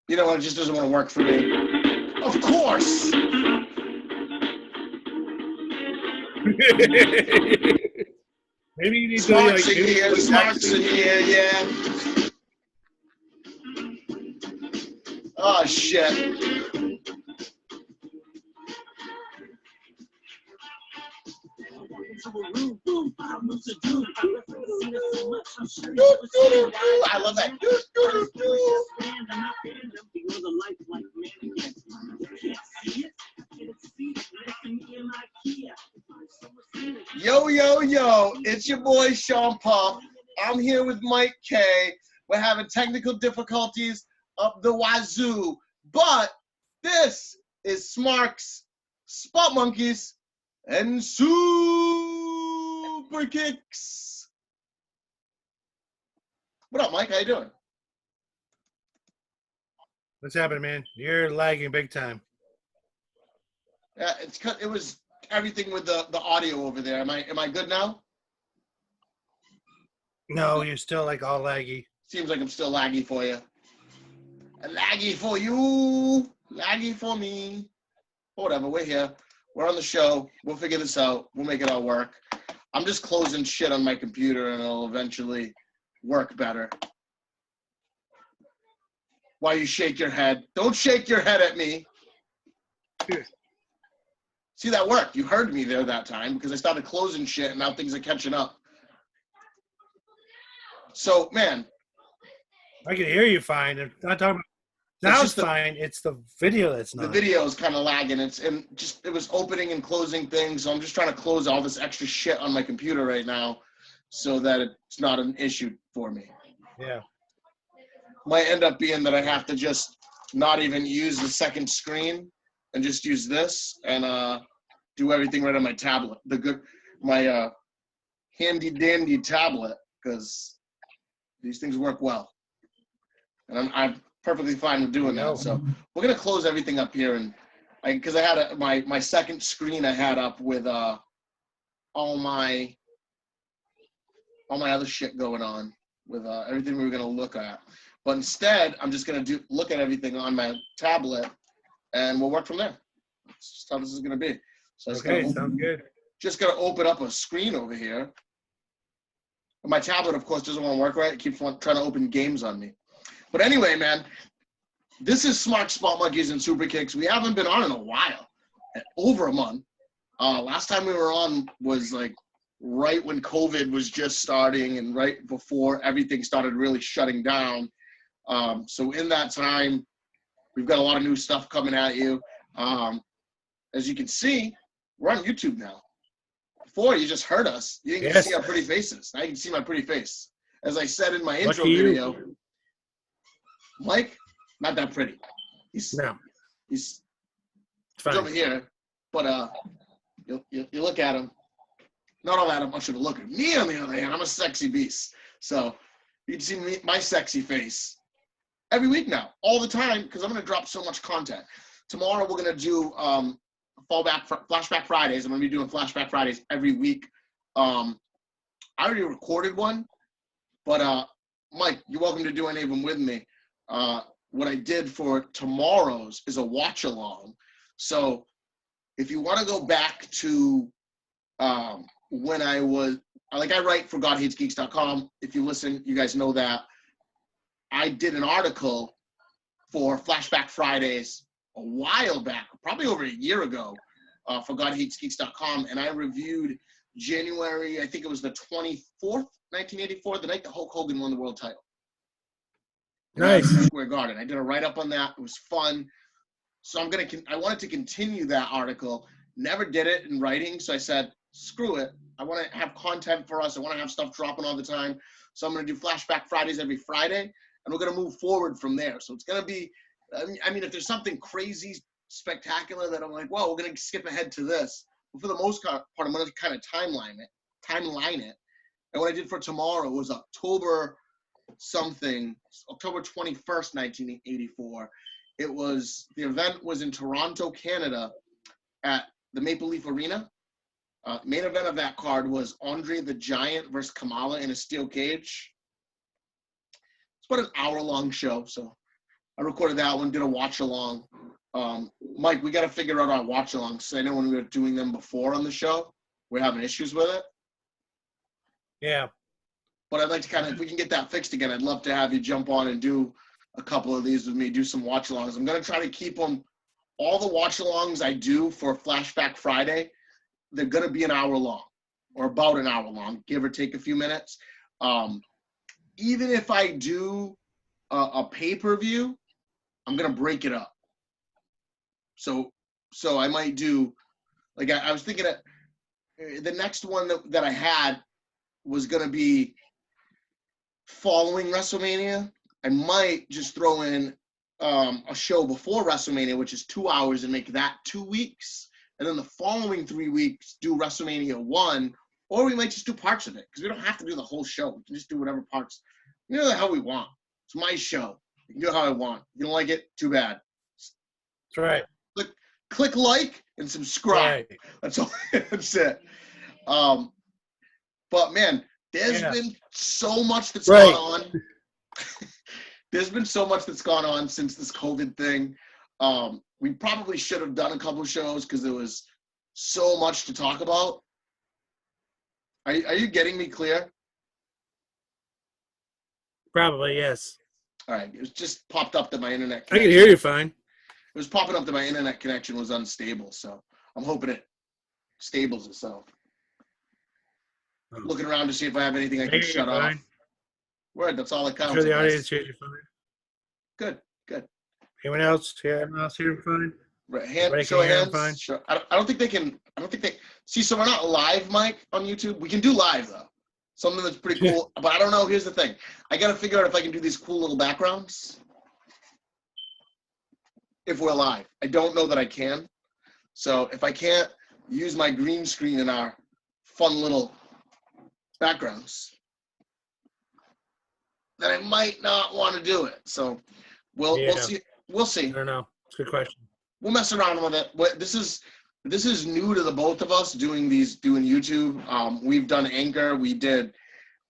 You know what? It just doesn't want to work for me. Of course. Maybe you need Smarks to in here. Smarks in here. Yeah. Oh shit. I love that. Yo, yo, yo. It's your boy Sean Puff. I'm here with Mike K. We're having technical difficulties up the wazoo. But this is Smarks, Spot Monkeys, and Super Kicks. What up, Mike? How you doing? What's happening, man? You're lagging big time. Yeah, it was everything with the audio over there. Am I good now? No, you're still like all laggy. Seems like I'm still laggy for you. Laggy for you. Laggy for me. Whatever, we're here. We're on the show. We'll figure this out. We'll make it all work. I'm just closing shit on my computer and it'll eventually work better. Why you shake your head? Don't shake your head at me. See, that worked. You heard me there that time because I started closing shit and now things are catching up. So, man. I can hear you fine. I'm not talking about sounds fine. It's the video that's not. The video is kind of lagging. It was opening and closing things. So I'm just trying to close all this extra shit on my computer right now so that it's not an issue for me. Yeah. Might end up being that I have to just not even use the second screen and just use this and do everything right on my tablet. My handy dandy tablet, because these things work well. And I'm perfectly fine with doing that. So we're gonna close everything up here, and because I had my second screen I had up with all my other shit going on with everything we were gonna look at. But instead, I'm just gonna look at everything on my tablet, and we'll work from there. That's just how this is gonna be. So sounds good. Just gonna open up a screen over here. My tablet, of course, doesn't want to work right. It keeps trying to open games on me. But anyway, man, this is Smart Spot Monkeys and Super Kicks. We haven't been on in a while, over a month. Last time we were on was like right when COVID was just starting and right before everything started really shutting down. So in that time, we've got a lot of new stuff coming at you. As you can see, we're on YouTube now. Before, you just heard us. You didn't get to see our pretty faces. Now you can see my pretty face. As I said in my intro video, Mike, not that pretty. He's over here, but you look at him. Not all that much of a looker. Me, on the other hand, I'm a sexy beast. So you can see my sexy face every week now, all the time, because I'm going to drop so much content. Tomorrow we're going to do Flashback Fridays. I'm going to be doing Flashback Fridays every week. I already recorded one, but Mike, you're welcome to do any of them with me. What I did for tomorrow's is a watch along. So if you want to go back to when I write for GodHatesGeeks.com. If you listen, you guys know that. I did an article for Flashback Fridays a while back, probably over a year ago, for GodHatesGeeks.com, and I reviewed January, I think it was the 24th, 1984, the night that Hulk Hogan won the world title. Nice. Square Garden. I did a write-up on that. It was fun. So I wanted to continue that article. Never did it in writing, so I said, screw it. I want to have content for us. I want to have stuff dropping all the time. So I'm going to do Flashback Fridays every Friday, and we're going to move forward from there. So it's going to be, I mean, if there's something crazy, spectacular that I'm like, well, we're going to skip ahead to this. But for the most part, I'm going to kind of timeline it. And what I did for tomorrow was October 21st, 1984. The event was in Toronto, Canada at the Maple Leaf Arena. Main event of that card was Andre the Giant versus Kamala in a steel cage. It's about an hour-long show, so I recorded that one, did a watch along. Mike, we got to figure out our watch alongs. I know when we were doing them before on the show, we're having issues with it. Yeah. But I'd like to kind of, if we can get that fixed again, I'd love to have you jump on and do a couple of these with me, do some watch alongs. I'm going to try to keep them, all the watch alongs I do for Flashback Friday, they're going to be an hour long or about an hour long, give or take a few minutes. Even if I do a pay-per-view, I'm going to break it up. So I might do, like I was thinking that the next one that I had was going to be following WrestleMania. I might just throw in a show before WrestleMania, which is 2 hours, and make that 2 weeks. And then the following 3 weeks, do WrestleMania 1, or we might just do parts of it, because we don't have to do the whole show. We can just do whatever parts, the hell we want. It's my show. You can do it how I want. If you don't like it, too bad. That's right. Click like and subscribe. Right. That's all. That's it. But man, there's been so much that's gone on. There's been so much that's gone on since this COVID thing. We probably should have done a couple of shows because there was so much to talk about. Are you getting me clear? Probably, yes. All right. It was just popped up that my internet connection. I can hear you fine. It was popping up that my internet connection was unstable, so I'm hoping it stables itself. Looking around to see if I have anything I can shut off. Word, that's all that counts. I'm sure the audience hears you fine. Good. Anyone else? Anyone else hear fine? Right, show of hands. Fine. Sure. I don't think they can. I don't think they. See, so we're not live, Mike, on YouTube. We can do live though. Something that's pretty cool. But I don't know. Here's the thing. I got to figure out if I can do these cool little backgrounds. If we're live, I don't know that I can. So if I can't use my green screen in our fun little backgrounds, then I might not want to do it. So we'll see. We'll see. I don't know. It's a good question. We'll mess around with it. This is new to the both of us doing YouTube. We've done Anchor. We did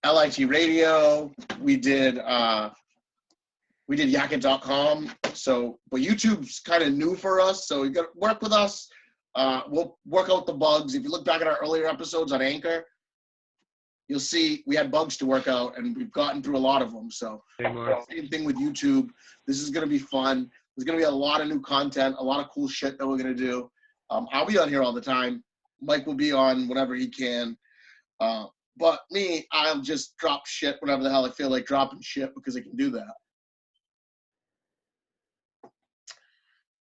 LIT Radio. We did Yakit.com. So, but YouTube's kind of new for us. So you got to work with us. We'll work out the bugs. If you look back at our earlier episodes on Anchor, you'll see we had bugs to work out, and we've gotten through a lot of them. So same thing with YouTube. This is going to be fun. There's going to be a lot of new content, a lot of cool shit that we're going to do. I'll be on here all the time. Mike will be on whenever he can. But me, I'll just drop shit whenever the hell I feel like dropping shit because I can do that.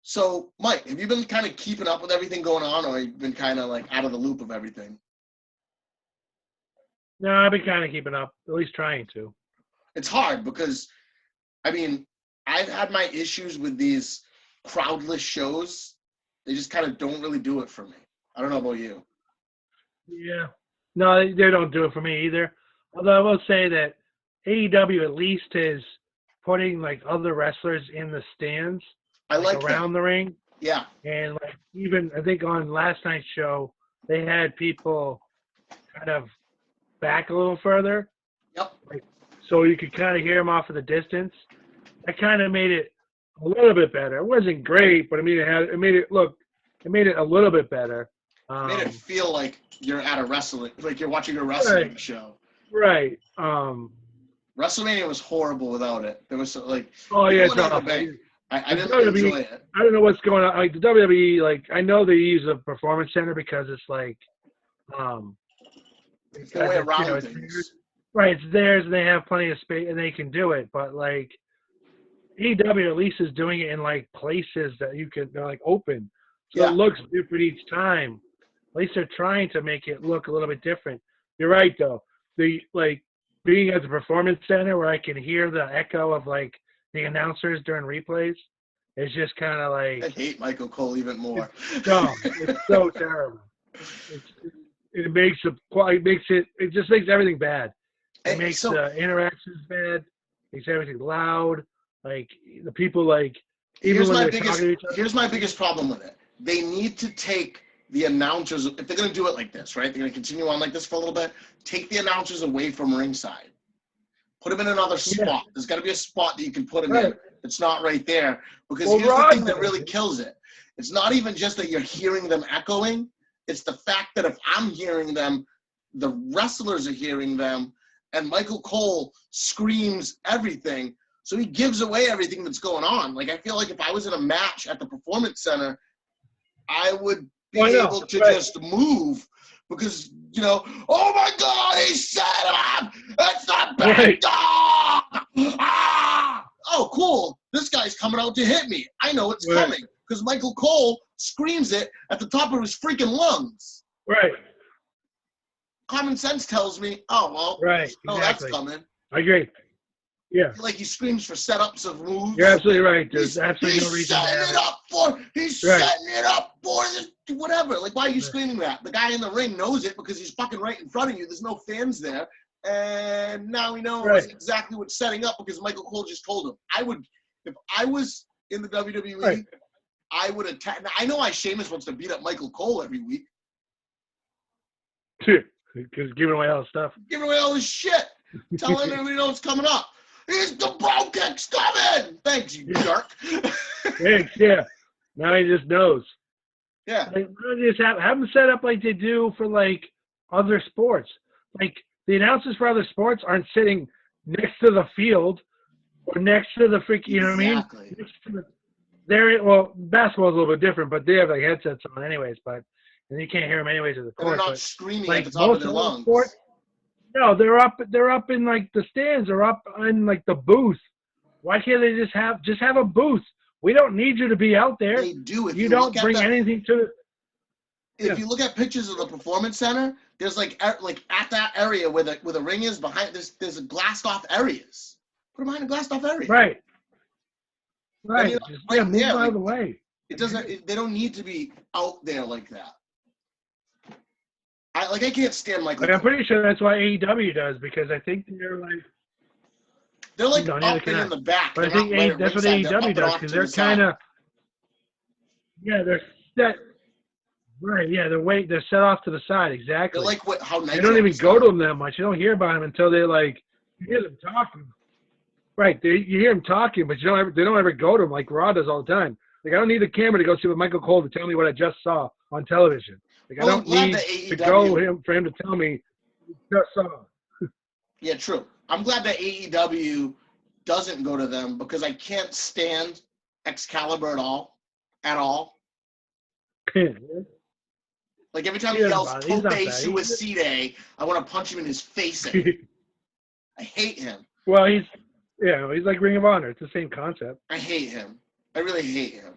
So, Mike, have you been kind of keeping up with everything going on, or have you been kind of like out of the loop of everything? No, I've been kind of keeping up, at least trying to. It's hard because, I mean, I've had my issues with these crowdless shows. They just kind of don't really do it for me. I don't know about you. Yeah. No, they don't do it for me either. Although I will say that AEW at least is putting like other wrestlers in the stands. I like around the ring. Yeah. And like even I think on last night's show, they had people kind of back a little further. Yep. Like, so you could kind of hear them off of the distance. That kind of made it a little bit better. It wasn't great, but I mean, it made it a little bit better. It made it feel like you're at a wrestling, like you're watching a wrestling show. Right. WrestleMania was horrible without it. There was like, oh yeah, I didn't enjoy it. I don't know what's going on. Like the WWE, like I know they use a performance center because it's like, it's the way around things. Right, it's theirs, and they have plenty of space, and they can do it. But like, AEW at least is doing it in like places that they're like open, so it looks different each time. At least they're trying to make it look a little bit different. You're right though. The like being at the performance center where I can hear the echo of like the announcers during replays is just kind of like. I hate Michael Cole even more. It's so terrible. It just makes everything bad. It makes the interactions bad. Makes everything loud. Like the people like. Here's my biggest problem with it. They need to take the announcers, if they're going to do it like this, right? They're going to continue on like this for a little bit. Take the announcers away from ringside. Put them in another spot. There's got to be a spot that you can put them in It's not right there. Because Well, here's the Rod thing that does really it. kills it. It's not even just that you're hearing them echoing. It's the fact that if I'm hearing them, the wrestlers are hearing them, and Michael Cole screams everything. So he gives away everything that's going on. Like, I feel like if I was in a match at the Performance Center, I would be able to just move because, you know, oh my God, he set him up! It's the big dog! Ah! Oh, cool. This guy's coming out to hit me. I know it's coming because Michael Cole screams it at the top of his freaking lungs. Right. Common sense tells me, oh, well, that's coming. I agree. Yeah. Like he screams for setups of moves. You're absolutely right. There's absolutely no reason to have He's setting it up for this, whatever. Like, why are you screaming that? The guy in the ring knows it because he's fucking right in front of you. There's no fans there. And now we know exactly what's setting up because Michael Cole just told him. If I was in the WWE, I would attack. Now, I know Sheamus wants to beat up Michael Cole every week. Because giving away all the stuff. Giving away all this shit. Telling everybody know what's coming up. Here's the bro kick's coming. Thanks, you jerk. Thanks, yeah. Now he just knows. Yeah. Like, just have them set up like they do for, like, other sports. Like, the announcers for other sports aren't sitting next to the field or next to the freaking, you know what I mean? Next to the, basketball's a little bit different, but they have, like, headsets on anyways, and you can't hear them anyways at the court. They're not screaming at the top of their lungs. No, they're up in like the stands or up in like the booth. Why can't they just have a booth? We don't need you to be out there. They do. If you don't bring anything to. If you look at pictures of the Performance Center, there's like at that area where the ring is behind. There's a glassed off areas. Put them behind a glassed off area. Right. Right. Move there, out of the way. It doesn't. They don't need to be out there like that. I can't stand Michael Cole. I'm pretty sure that's why AEW does, because I think they're up and in the back. But I think that's what AEW does, because they're kind of they're set. Right, yeah, they're set off to the side, exactly. They're like how nice. They don't even go to them that much. You don't hear about them until they you hear them talking. Right, you hear them talking, but they don't ever go to them like Raw does all the time. Like, I don't need the camera to go see what Michael Cole to tell me what I just saw on television. Like, I don't need to go for him to tell me what I just saw. Yeah, true. I'm glad that AEW doesn't go to them because I can't stand Excalibur at all. Like, every time he yells Tope Suicide, I want to punch him in his face. I hate him. Well, he's like Ring of Honor. It's the same concept. I hate him. I really hate him.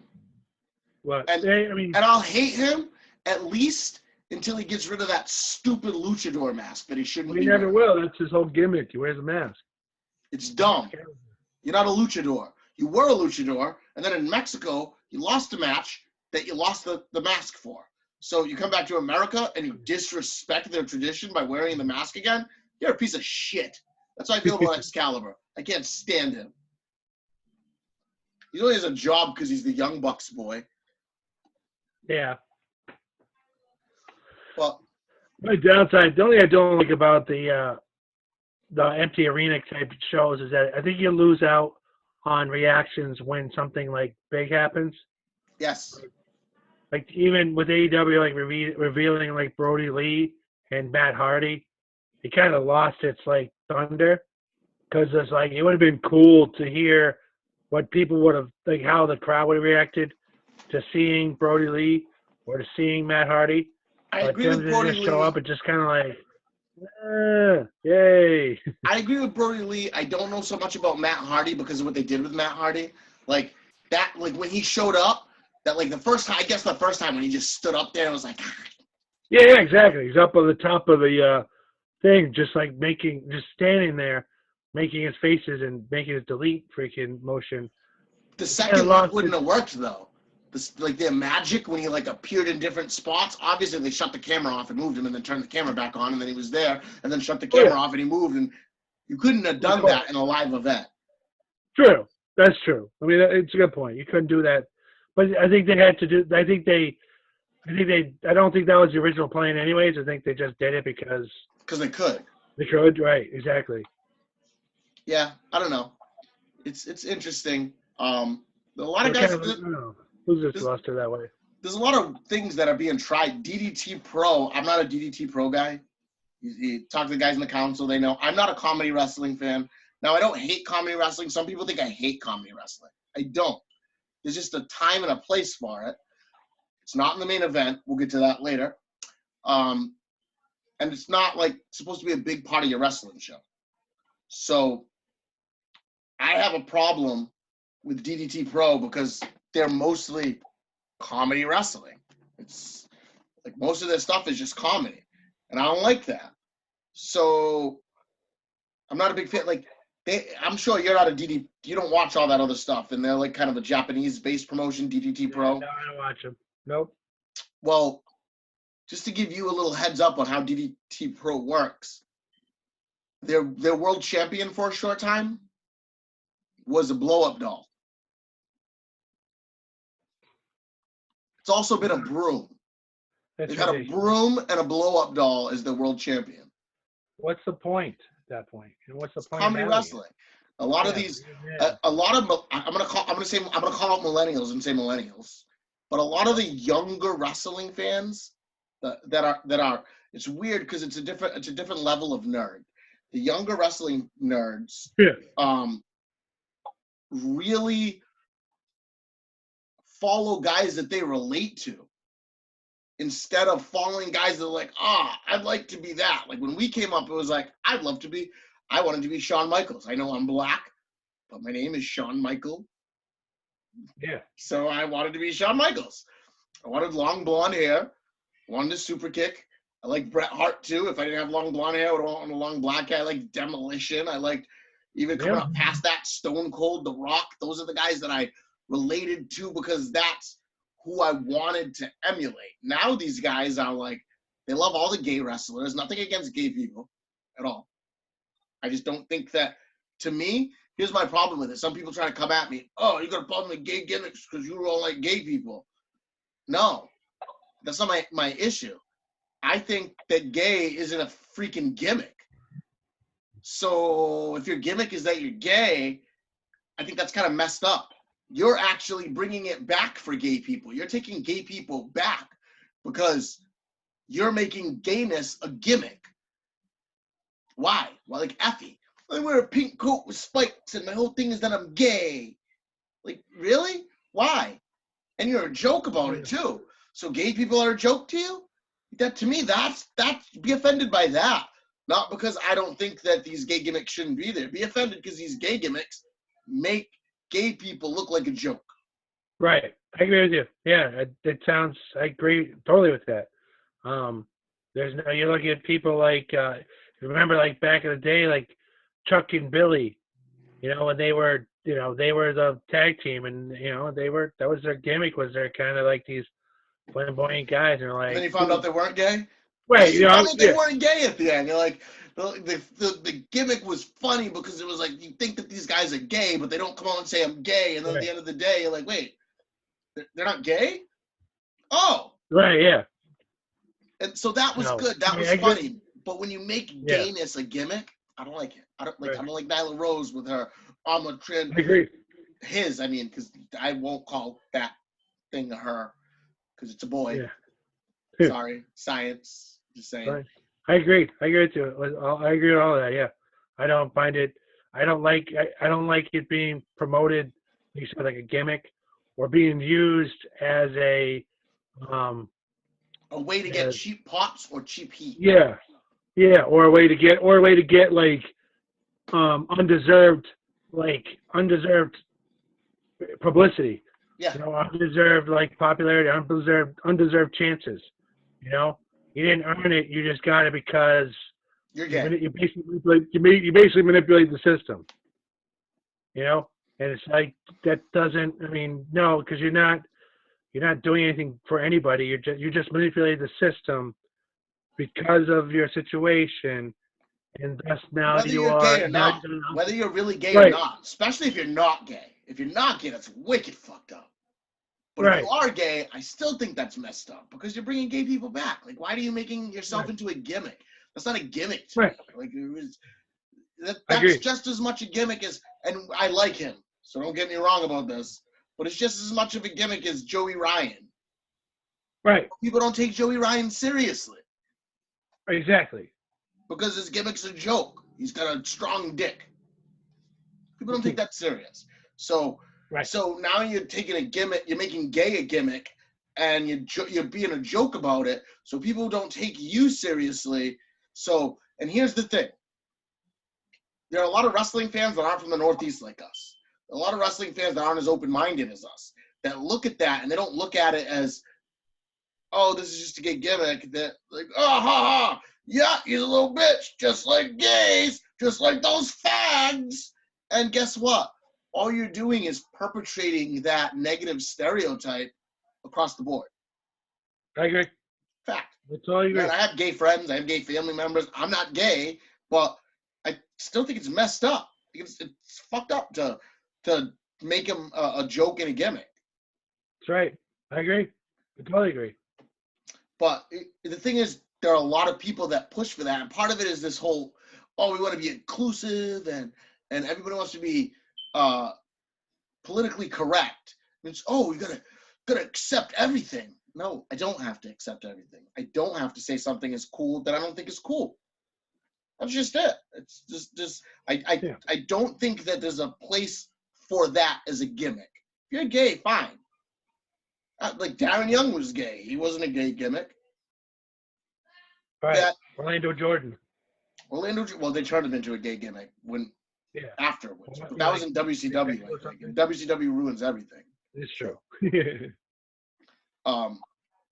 What? And I'll hate him at least until he gets rid of that stupid luchador mask that he shouldn't be. He never will. That's his whole gimmick. He wears a mask. It's dumb. You're not a luchador. You were a luchador, and then in Mexico, you lost a match that you lost the mask for. So you come back to America and you disrespect their tradition by wearing the mask again? You're a piece of shit. That's how I feel about Excalibur. I can't stand him. He only has a job because he's the Young Bucks boy. Yeah. Well, my downside, the only thing I don't like about the empty arena type shows is that I think you lose out on reactions when something like big happens. Yes. Like, even with AEW, like revealing like Brody Lee and Matt Hardy, it kind of lost its like thunder, because it's like it would have been cool to hear what people would have, like, how the crowd would have reacted to seeing Brody Lee or to seeing Matt Hardy. I agree with Brody Lee. Show up and just kind of like, yay. I agree with Brody Lee. I don't know so much about Matt Hardy because of what they did with Matt Hardy. Like that, like when he showed up, that like the first time when he just stood up there and was like, yeah, exactly. He's up on the top of the thing, just standing there, making his faces and making his delete freaking motion. The second one wouldn't have worked though. Like their magic when he like appeared in different spots. Obviously, they shut the camera off and moved him, and then turned the camera back on, and then he was there, and then shut the camera off and he moved, and you couldn't have done that in a live event. True, that's true. I mean, it's a good point. You couldn't do that, but I think they had to do. I don't think that was the original plan, anyways. I think they just did it because they could. They could, right? Exactly. Yeah, I don't know. It's interesting. A lot of They're guys. kind of, I don't know. Who's this roster that way? There's a lot of things that are being tried. DDT Pro. I'm not a DDT Pro guy. You talk to the guys in the council. They know I'm not a comedy wrestling fan. Now I don't hate comedy wrestling. Some people think I hate comedy wrestling. I don't. There's just a time and a place for it. It's not in the main event. We'll get to that later. And it's not like supposed to be a big part of your wrestling show. So I have a problem with DDT Pro because they're mostly comedy wrestling. It's like most of their stuff is just comedy, and I don't like that. So I'm not a big fan. Like I'm sure you're not a DDT. You don't watch all that other stuff, and they're like kind of a Japanese-based promotion, DDT Pro. No, I don't watch them. Nope. Well, just to give you a little heads up on how DDT Pro works, their world champion for a short time was a blow-up doll. It's also been a broom. They've had a broom and a blow-up doll as the world champion. What's the point at that point? And what's the point? Comedy wrestling. A lot of these, a lot of I'm gonna call out millennials and say millennials, but a lot of the younger wrestling fans that are it's weird because it's a different level of nerd. The younger wrestling nerds, really follow guys that they relate to instead of following guys that are like, I'd like to be that. Like when we came up, it was like, I wanted to be Shawn Michaels. I know I'm black, but my name is Shawn Michael. Yeah. So I wanted to be Shawn Michaels. I wanted long blonde hair, wanted a super kick. I like Bret Hart too. If I didn't have long blonde hair, I would want a long black hair. I like Demolition. I liked even coming up past that, Stone Cold, The Rock. Those are the guys that I related to because that's who I wanted to emulate. Now these guys are like, they love all the gay wrestlers. Nothing against gay people at all. I just don't think that, to me, here's my problem with it. Some people try to come at me, you got a problem with gay gimmicks because you all like gay people. No, that's not my issue. I think that gay isn't a freaking gimmick. So if your gimmick is that you're gay, I think that's kind of messed up. You're actually bringing it back for gay people. You're taking gay people back because you're making gayness a gimmick. Why? Well, like Effie. I wear a pink coat with spikes and my whole thing is that I'm gay. Like, really? Why? And you're a joke about it too. So gay people are a joke to you? That to me, that's be offended by that. Not because I don't think that these gay gimmicks shouldn't be there. Be offended because these gay gimmicks make gay people look like a joke. Right. I agree with you. Yeah, I agree totally with that. You look at people like, remember like back in the day, like Chuck and Billy, when they were the tag team and, that was their gimmick, was they're kind of like these flamboyant guys. And like, and then you found out they weren't gay? Right. You found out they weren't gay at the end. You're like, the gimmick was funny because it was like, you think that these guys are gay, but they don't come out and say I'm gay. And then at the end of the day, you're like, wait, they're not gay? Oh. Right, yeah. And so that was good. That was funny. But when you make gayness a gimmick, I don't like it. I don't like Nyla Rose with her armor trend. I agree. Because I won't call that thing a her because it's a boy. Yeah. Sorry, science. Just saying. Right. I agree. I agree with you. I agree with all of that. Yeah. I don't find it. I don't like it being promoted, like a gimmick, or being used as a way to get cheap pops or cheap heat. Yeah. Yeah. Or a way to get like undeserved publicity. Yeah. Undeserved like popularity, undeserved chances. You didn't earn it. You just got it because you're gay. You basically manipulate the system. And it's like that doesn't. No, because you're not doing anything for anybody. You just manipulate the system because of your situation, and thus now whether you're gay or not, whether you're really gay right. or not, especially if you're not gay. If you're not gay, that's wicked fucked up. But if you are gay, I still think that's messed up because you're bringing gay people back. Like, why are you making yourself into a gimmick? That's not a gimmick to me. Like, that's just as much a gimmick as, and I like him. So don't get me wrong about this. But it's just as much of a gimmick as Joey Ryan. Right. People don't take Joey Ryan seriously. Exactly. Because his gimmick's a joke. He's got a strong dick. People don't take that serious. So now you're taking a gimmick, you're making gay a gimmick, and you're being a joke about it, so people don't take you seriously. So, and here's the thing. There are a lot of wrestling fans that aren't from the Northeast like us. A lot of wrestling fans that aren't as open-minded as us, that look at that and they don't look at it as, oh, this is just a gay gimmick. That like, oh, ha, ha, yeah, he's a little bitch, just like gays, just like those fags. And guess what? All you're doing is perpetrating that negative stereotype across the board. I agree. Fact. That's all you agree. Man, I have gay friends. I have gay family members. I'm not gay, but I still think it's messed up. It's fucked up to make him a joke and a gimmick. That's right. I agree. I totally agree. But the thing is, there are a lot of people that push for that. And part of it is this whole, oh, we want to be inclusive and everybody wants to be politically correct. It's, oh, you're gonna accept everything. No, I don't have to accept everything. I don't have to say something is cool that I don't think is cool. That's just it. It's just I don't think that there's a place for that as a gimmick. If you're gay, fine. Like Darren Young was gay. He wasn't a gay gimmick. Right. Orlando Jordan. Well, they turned him into a gay gimmick afterwards. But that was in WCW, I think. And WCW ruins everything. It's true. So,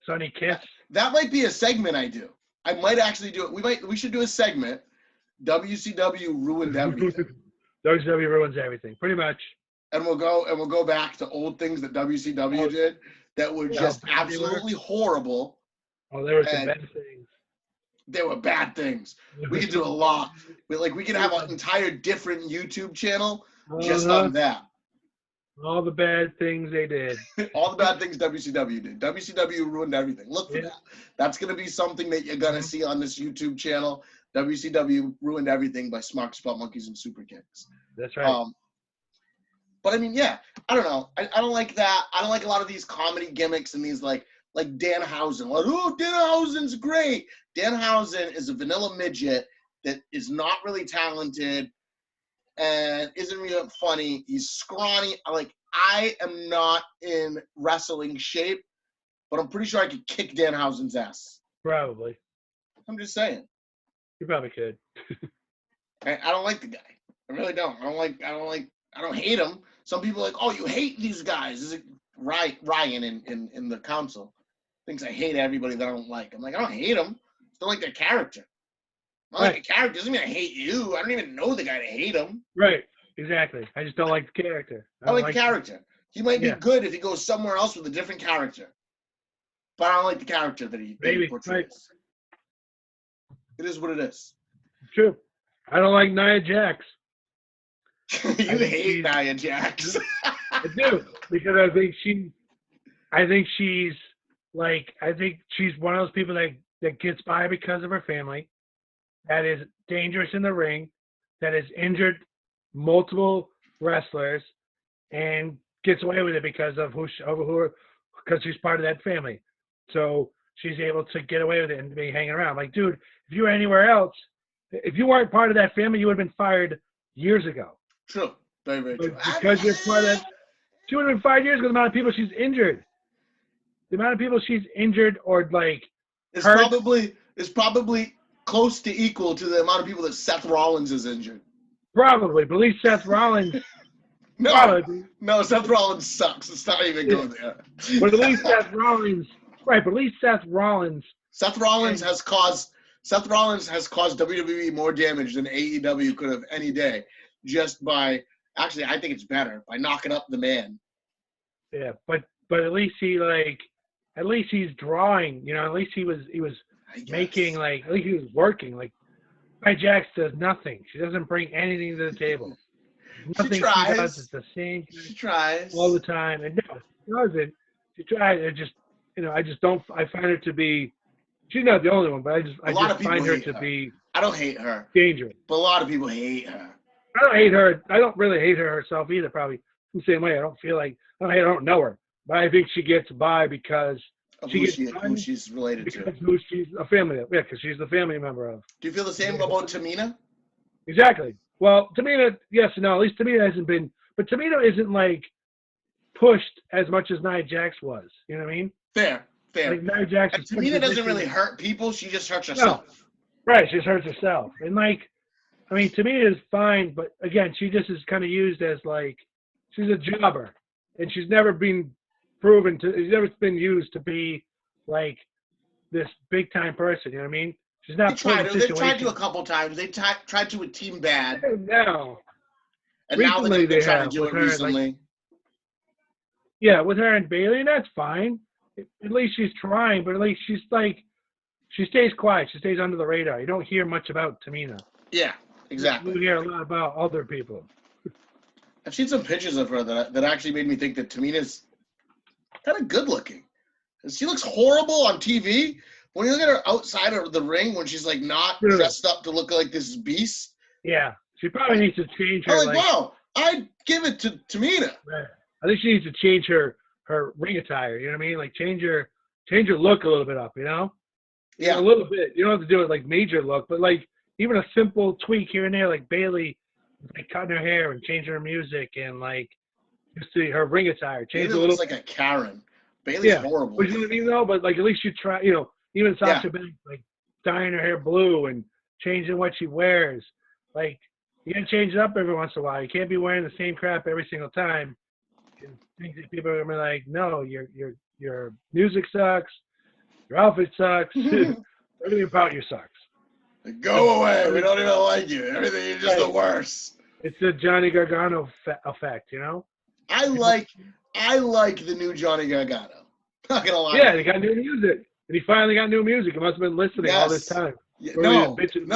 Sonny Kiss. That might be a segment I do. I might actually do it. We should do a segment. WCW ruined everything. WCW ruins everything, pretty much. And we'll go back to old things that WCW did that were just absolutely horrible. Oh, there were some bad things. There were bad things. We could do a lot. We could have an entire different YouTube channel just on that. All the bad things they did. All the bad things WCW did. WCW ruined everything. Look for that. That's going to be something that you're going to see on this YouTube channel. WCW ruined everything by Smarks, Butt Monkeys, and Super Kicks. That's right. But I mean, I don't know. I don't like that. I don't like a lot of these comedy gimmicks and these like Danhausen. Like, oh, Danhausen's great. Danhausen is a vanilla midget that is not really talented and isn't really funny. He's scrawny. I am not in wrestling shape, but I'm pretty sure I could kick Danhausen's ass. Probably. I'm just saying. You probably could. I don't like the guy. I really don't. I don't hate him. Some people are like, oh, you hate these guys. Is it Ryan in the council thinks I hate everybody that I don't like. I'm like, I don't hate them. I don't like their character. I don't like the character. Doesn't mean I hate you. I don't even know the guy to hate him. Right. Exactly. I just don't like the character. I like the character. He might be good if he goes somewhere else with a different character. But I don't like the character that he portrays. Right. It is what it is. True. I don't like Nia Jax. You hate Nia Jax. I do, because I think she's one of those people that gets by because of her family, that is dangerous in the ring, that has injured multiple wrestlers, and gets away with it because of because she's part of that family. So she's able to get away with it and be hanging around. Like, dude, if you were anywhere else, if you weren't part of that family, you would have been fired years ago. True. Very, very true. Because you're part of that, she would have been 5 years ago. The amount of people she's injured. The amount of people she's injured or it's probably close to equal to the amount of people that Seth Rollins is injured. Probably, but at least Seth Rollins. No, Seth Rollins sucks. It's not even going there. But at least Seth Rollins, right? But at least Seth Rollins has caused WWE more damage than AEW could have any day, just by. Actually, I think it's better by knocking up the man. Yeah, but at least at least he's drawing. At least he was making at least he was working. Nia Jax does nothing. She doesn't bring anything to the table. Nothing she does is the same. She tries all the time, and no, she doesn't. She tries. I just don't. I find her to be. She's not the only one, but I just find her to be. I don't hate her. Dangerous. But a lot of people hate her. I don't hate her. I don't really hate her herself either, probably. the same way. I don't feel like I don't know her, but I think she gets by because Of she gets who done she's related to. because who she's a family of. Yeah, because she's the family member of. Do you feel the same about Tamina? Exactly. Well, Tamina, yes and no. At least Tamina hasn't been, but Tamina isn't like pushed as much as Nia Jax was. You know what I mean? Fair. Like Nia Jax And was put in Tamina doesn't really position. hurt people. She just hurts No, herself. right. She just hurts herself. And like, I mean, Tamina is fine, but again, she just is kind of used as like she's a jobber, and she's never been proven to. She's never been used to be like this big time person. You know what I mean? She's They not put tried in to. They've tried to a situations. couple times. They tried to with Team Bad, Now, and now they're recently going to they try to have do with it her, like recently. yeah, with her and Bailey, and that's fine. At least she's trying, but at least she's like she stays quiet. She stays under the radar. You don't hear much about Tamina. Yeah, exactly. You hear a lot about other people. I've seen some pictures of her that actually made me think that Tamina's kind of good looking. She looks horrible on TV. When you look at her outside of the ring, when she's like not dressed up to look like this beast. Yeah, she probably needs to change her. I'm like, wow, I'd give it to Tamina. I think she needs to change her ring attire. You know what I mean? Like change her look a little bit up. You know? Yeah, a little bit. You don't have to do it like major look, but like even a simple tweak here and there, like Bailey, like cutting her hair and changing her music and like just her ring attire. Change Bailey a little. looks like a Karen. Bailey's horrible. But you know what I mean though? But like at least you try. You know, even Sasha Banks, like dyeing her hair blue and changing what she wears. Like you gotta change it up every once in a while. You can't be wearing the same crap every single time. And things that people are gonna be like, no, your music sucks, your outfit sucks, everything about you sucks. Go away. We don't even like you. Everything is just the worst. It's the Johnny Gargano effect, you know? I like the new Johnny Gargano. Not gonna lie. Yeah, he got new music. And he finally got new music. He must have been listening all this time. Yeah, no,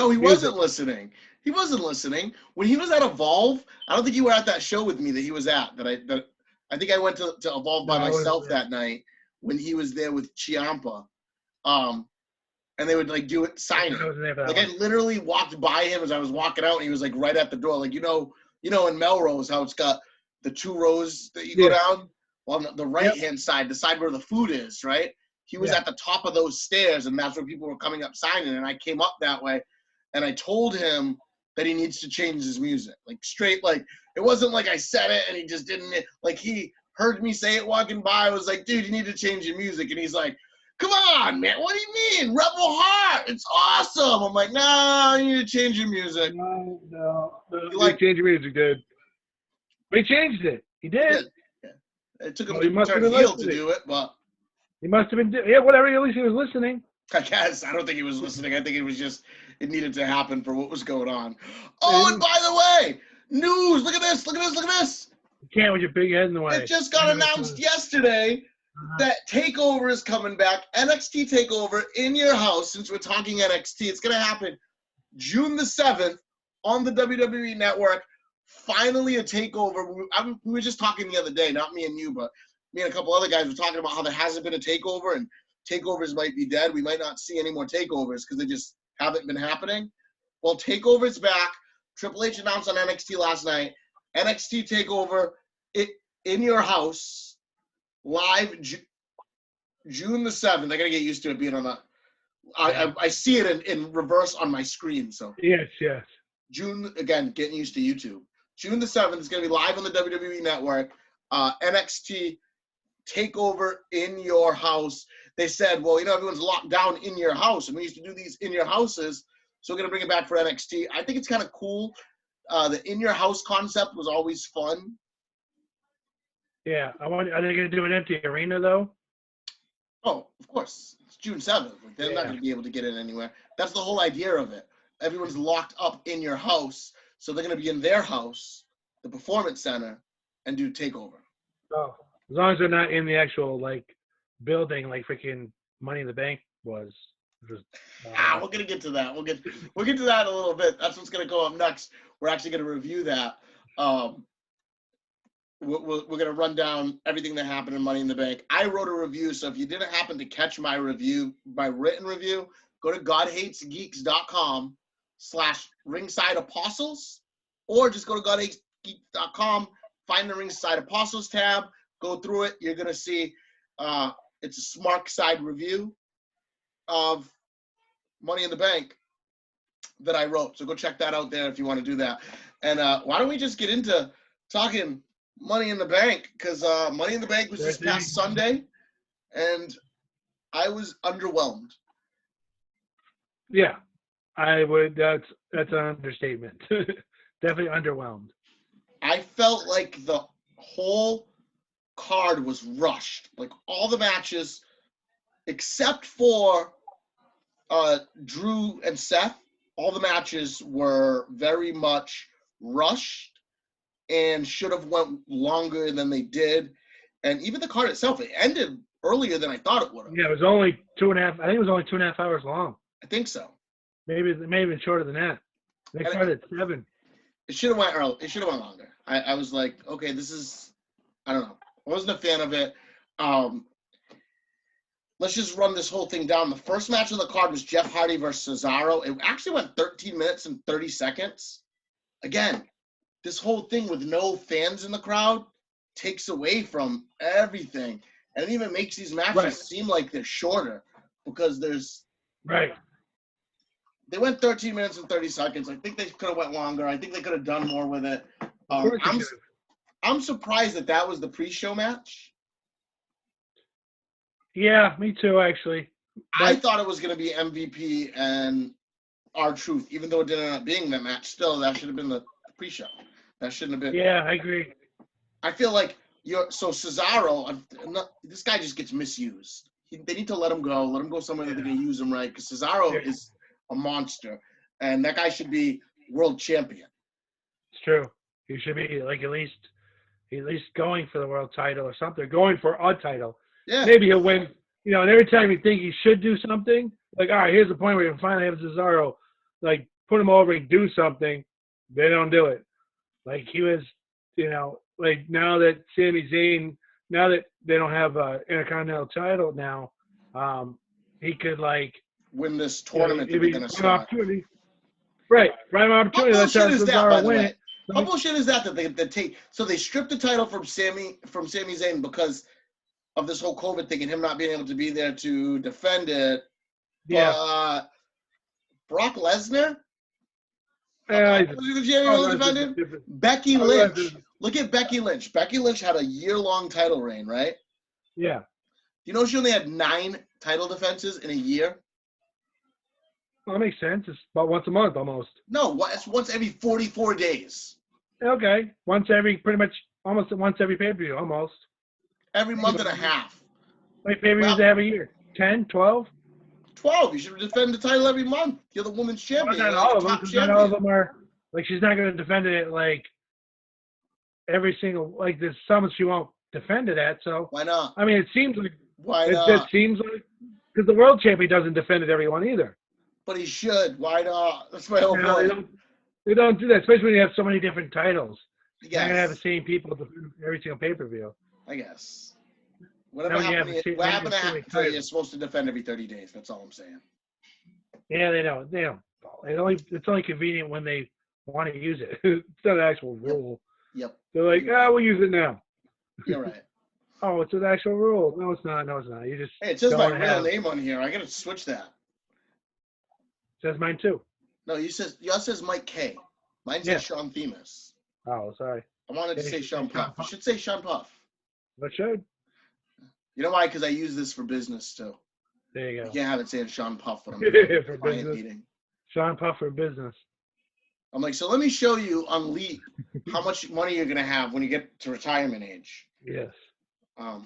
he wasn't listening. He wasn't listening. When he was at Evolve, I don't think you were at that show with me that he was at. That I think I went to Evolve by myself that night when he was there with Ciampa. And they would like do it signing. Like I literally walked by him as I was walking out, and he was like right at the door. Like you know in Melrose how it's got the 2 rows that you go down. Well, on the right hand side, the side where the food is, right? He was at the top of those stairs, and that's where people were coming up signing. And I came up that way, and I told him that he needs to change his music, like straight. Like it wasn't like I said it and he just didn't. Like he heard me say it walking by. I was like, dude, you need to change your music, and he's like, come on, man. What do you mean? Rebel Heart. It's awesome. I'm like, no, you need to change your music. No. You like change your music, dude. But he changed it. He did. Yeah. It took him to turn heel to do it, but he must have been. Yeah, whatever. At least he was listening. I guess. I don't think he was listening. I think it was just it needed to happen for what was going on. Oh, and by the way, news. Look at this. Look at this. Look at this. You can't with your big head in the way. It just got announced yesterday. That TakeOver is coming back. NXT TakeOver in your house. Since we're talking NXT, it's going to happen June the 7th on the WWE Network. Finally a TakeOver. We were just talking the other day, not me and you, but me and a couple other guys were talking about how there hasn't been a TakeOver and TakeOvers might be dead. We might not see any more TakeOvers because they just haven't been happening. Well, TakeOver's back. Triple H announced on NXT last night. NXT TakeOver in your house. Live June the 7th. I gotta get used to it being on the. I see it in reverse on my screen. So yes. June again, getting used to YouTube. June the 7th is gonna be live on the WWE Network. NXT TakeOver in your house. They said, well, everyone's locked down in your house, and we used to do these in your houses, so we're gonna bring it back for NXT. I think it's kind of cool. The in your house concept was always fun. Yeah, are they going to do an empty arena though? Oh, of course. It's June 7th. Like, they're not going to be able to get in anywhere. That's the whole idea of it. Everyone's locked up in your house, so they're going to be in their house, the Performance Center, and do TakeOver. Oh, as long as they're not in the actual building like freaking Money in the Bank was. We're going to get to that. We'll get to that in a little bit. That's what's going to go up next. We're actually going to review that. We're going to run down everything that happened in Money in the Bank. I wrote a review, so if you didn't happen to catch my review, my written review, go to godhatesgeeks.com/ringsideapostles, or just go to godhatesgeeks.com find the Ringside Apostles tab, go through it. You're going to see it's a Smarks side review of Money in the Bank that I wrote. So go check that out there if you want to do that. And why don't we just get into talking Money in the Bank? Because Money in the Bank was this past Sunday, and I was underwhelmed. Yeah, I would. That's an understatement. Definitely underwhelmed. I felt like the whole card was rushed. Like all the matches, except for Drew and Seth, all the matches were very much rushed and should have went longer than they did. And even the card itself, it ended earlier than I thought it would have. Yeah, it was only 2.5. I think it was only 2.5 hours long. I think so. Maybe even shorter than that. They started at 7. It should have went early. It should have went longer. I was like, okay, this is, I don't know. I wasn't a fan of it. Let's just run this whole thing down. The first match on the card was Jeff Hardy versus Cesaro. It actually went 13 minutes and 30 seconds. Again, this whole thing with no fans in the crowd takes away from everything. And it even makes these matches seem like they're shorter because there's... Right. They went 13 minutes and 30 seconds. I think they could have went longer. I think they could have done more with it. I'm surprised that was the pre-show match. Yeah, me too, actually. I thought it was going to be MVP and R-Truth, even though it didn't end up being that match. Still, that should have been the pre-show. That shouldn't have been. Yeah, I agree. I feel like Cesaro, this guy just gets misused. They need to let him go somewhere that they can use him right, because Cesaro is a monster, and that guy should be world champion. It's true. He should be like at least going for the world title or something, going for a title. Yeah. Maybe he'll win. And every time you think he should do something, like, all right, here's the point where you can finally have Cesaro, like, put him over and do something. They don't do it. Like, he was, like, now that Sami Zayn, now that they don't have an Intercontinental title now, he could, like, win this tournament that they're going to start. Right. Prime opportunity. How bullshit is that, by the way? How Like, bullshit is that they take? So they stripped the title from Sami Zayn because of this whole COVID thing and him not being able to be there to defend it. Yeah. But Brock Lesnar? Becky Lynch. Look at Becky Lynch. Becky Lynch had a year-long title reign, right? Yeah. You know she only had 9 title defenses in a year? Well, that makes sense. It's about once a month almost. No, it's once every 44 days. Okay. Almost once every pay-per-view, almost. Every month and a half. Like pay-per-views they have a year? 10, 12? 12. You should defend the title every month. You're the women's champion. Not all of them. Not all of them are, like, she's not going to defend it, like, every single, like, there's some she won't defend it at, so. Why not? I mean, it seems like. Why not? It seems like, because the world champion doesn't defend it every one either. But he should. Why not? That's my whole point. They don't do that, especially when you have so many different titles. Yes. You're going to have the same people defend every single pay-per-view. I guess. What happened to you're supposed to defend every 30 days? That's all I'm saying. Yeah, they don't. It's only convenient when they want to use it. It's not an actual rule. Yep. They're like, we'll use it now. You're right. Oh, it's an actual rule. No, it's not. You just. Hey, it says my real name on here. I got to switch that. It says mine too. No, yours says Mike K. Mine says Sean Themis. Oh, sorry. I wanted to say Sean Puff. You should say Sean Puff. It should. You know why? Because I use this for business too. There you go. You can't have it saying Sean Puff when I'm doing a client meeting. Sean Puff for business. I'm like, so let me show you on Leap how much money you're gonna have when you get to retirement age. Yes. I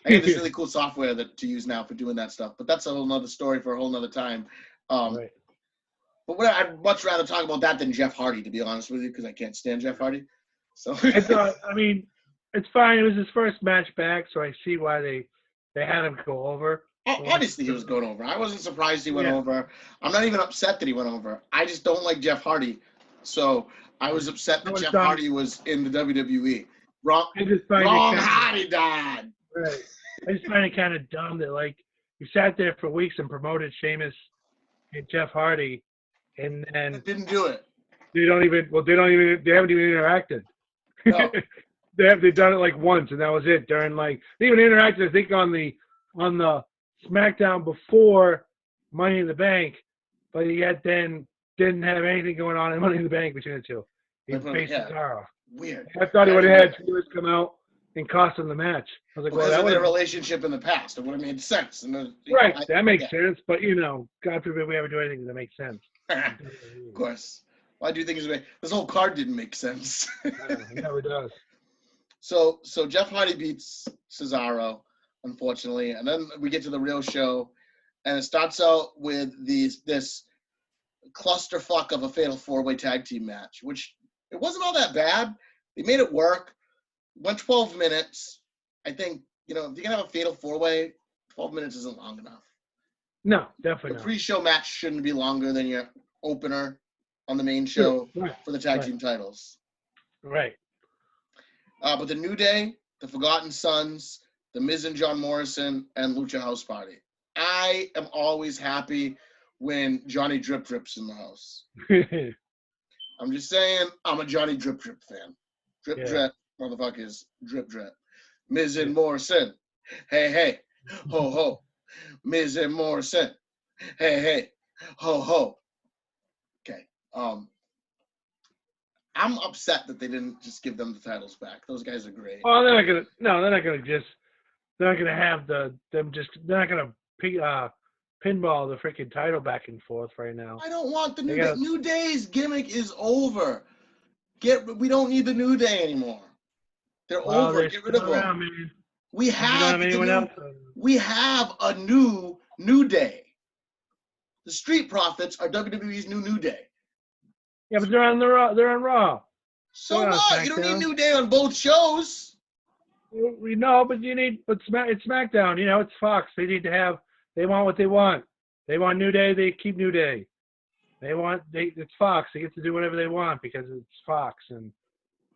have this really cool software to use now for doing that stuff, but that's a whole nother story for a whole nother time. Right. But I'd much rather talk about that than Jeff Hardy, to be honest with you, because I can't stand Jeff Hardy. So I mean, it's fine. It was his first match back, so I see why they had him go over. Obviously, he was going over. I wasn't surprised he went over. I'm not even upset that he went over. I just don't like Jeff Hardy, so I was upset that Jeff Hardy was in the WWE. Wrong Hardy died. Right. I just find it kind of dumb that, like, you sat there for weeks and promoted Sheamus and Jeff Hardy, and then didn't do it. They haven't even interacted. No. They've done it like once, and that was it. During like they even interacted, I think, on the SmackDown before Money in the Bank, but yet then didn't have anything going on in Money in the Bank between the two. He faced Cesaro. Weird. I thought he would have had Spears come out and cost him the match. I was like, Because well, of that their would relationship in the past, it would have made sense. And right. That makes sense, but God forbid we ever do anything that makes sense. Of course. Why do you think this whole card didn't make sense? It never does. So Jeff Hardy beats Cesaro, unfortunately, and then we get to the real show, and it starts out with this clusterfuck of a fatal 4-way tag team match, which it wasn't all that bad. They made it work. Went 12 minutes. I think, if you're going to have a fatal 4-way, 12 minutes isn't long enough. No, definitely The not. pre-show match shouldn't be longer than your opener on the main show for the tag team titles. Right. But the New Day, the Forgotten Sons, the Miz and John Morrison, and Lucha House Party. I am always happy when Johnny Drip Drip's in the house. I'm just saying, I'm a Johnny Drip Drip fan. Drip Drip, motherfuckers, Drip Drip. Miz and Morrison, hey, hey, ho, ho. Miz and Morrison, hey, hey, ho, ho. Okay. I'm upset that they didn't just give them the titles back. Those guys are great. Well, they're not gonna. No, they're not gonna just. They're not gonna have them just. They're not gonna pinball the freaking title back and forth right now. I don't want the New Day. New Day's gimmick is over. We don't need the New Day anymore. They're over. Get rid of them. Man. We have a new Day. The Street Profits are WWE's new Day. Yeah, but they're on Raw. So what? You don't need New Day on both shows. We know, but it's SmackDown. It's Fox. They want what they want. They want New Day. They keep New Day. It's Fox. They get to do whatever they want because it's Fox, and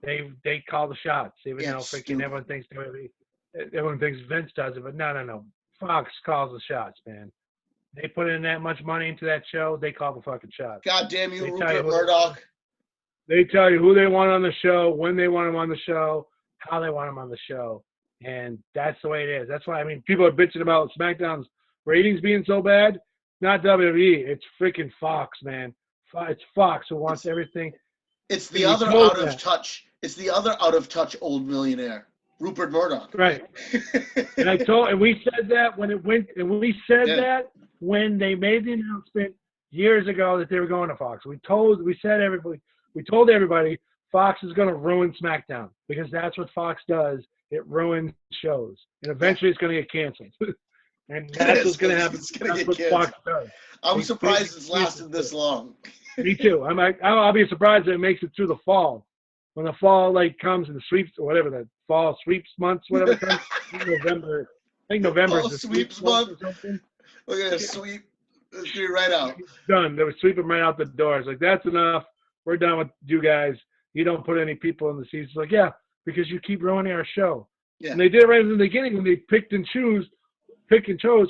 they call the shots. Even though freaking everyone thinks Vince does it, but no. Fox calls the shots, man. They put in that much money into that show. They call the fucking shots. God damn you, Rupert Murdoch. They tell you who they want on the show, when they want them on the show, how they want them on the show, and that's the way it is. That's why people are bitching about SmackDown's ratings being so bad. Not WWE. It's freaking Fox, man. It's Fox who wants everything. It's the other out of touch. It's the other out of touch old millionaire, Rupert Murdoch. Right. And we said that when it went, and we said that when they made the announcement years ago that they were going to Fox. We told everybody Fox is going to ruin SmackDown because that's what Fox does. It ruins shows, and eventually it's going to get canceled. And that's what's going to happen. That's what Fox does. I'm surprised it's lasted this long. Me too. I'll be surprised if it makes it through the fall. When the fall comes and sweeps or whatever, the fall sweeps months, whatever comes, November. I think November is the sweeps month or something. We're going to sweep right out. It's done. They were sweeping right out the doors. Like, that's enough. We're done with you guys. You don't put any people in the seats. It's like, yeah, because you keep ruining our show. Yeah. And they did it right in the beginning when they picked and chose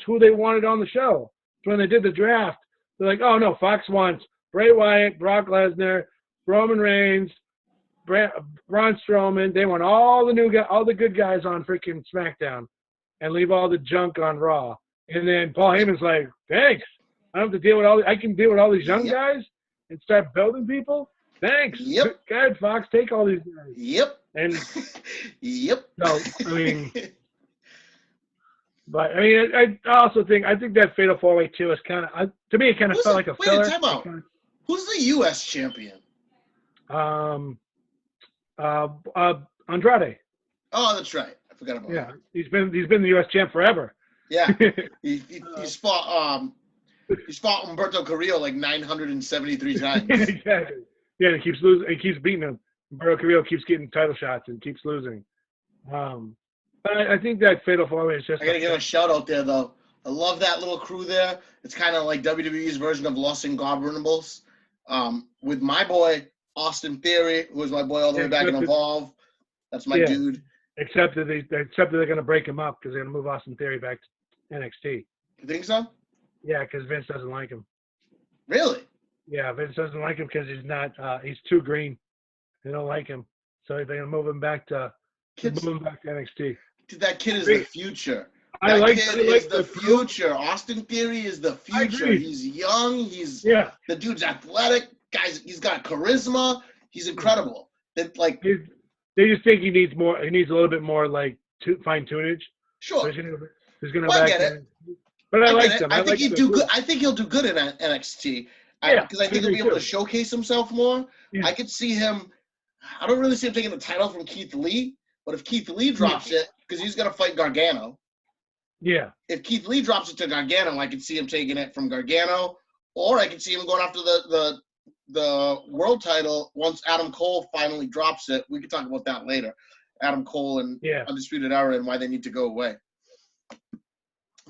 who they wanted on the show. So when they did the draft, they're like, oh, no, Fox wants Bray Wyatt, Brock Lesnar, Roman Reigns, Braun Strowman. They want all the good guys on freaking SmackDown and leave all the junk on Raw. And then Paul Heyman's like, thanks. I don't have to deal with I can deal with all these young guys and start building people. Thanks. Yep. Go ahead, Fox. Take all these guys. Yep. And yep. So, but I also think that Fatal 4-Way too is kind of, to me, it kind of felt like a filler. Wait, time out. Who's the U.S. champion? Andrade. Oh, that's right. I forgot about that. Yeah, he's been the U.S. champ forever. Yeah, he fought Humberto Carrillo like 973 times. Exactly. Yeah, he keeps losing. He keeps beating him. Humberto Carrillo keeps getting title shots and keeps losing. But I think that Fatal 4-Way is just. I gotta give a shout out there though. I love that little crew there. It's kind of like WWE's version of Los Ingobernables. With my boy Austin Theory, who was my boy all the way back in Evolve. That's my dude. Except that they're going to break him up because they're going to move Austin Theory back to NXT. You think so? Yeah, because Vince doesn't like him. Really? Yeah, Vince doesn't like him because he's too green. They don't like him. So they're gonna move him back to NXT. Dude, that kid is the future. I That like kid is the approach. future. Austin Theory is the I future. agree. He's young. He's Yeah. the dude's athletic. Guys, he's got charisma. He's incredible. That like They just think he needs more. He needs a little bit more like fine tunage. sure. So he's gonna Well, I back get it. in. But I like get it. them. I think like he'd do good. I think he'll do good in NXT. Yeah, Because I think he'll be able to showcase himself more. Yeah. I could see him. I don't really see him taking the title from Keith Lee, but if Keith Lee drops it, because he's gonna fight Gargano. Yeah. If Keith Lee drops it to Gargano, I could see him taking it from Gargano, or I could see him going after the world title once Adam Cole finally drops it. We could talk about that later. Adam Cole and Undisputed Era and why they need to go away.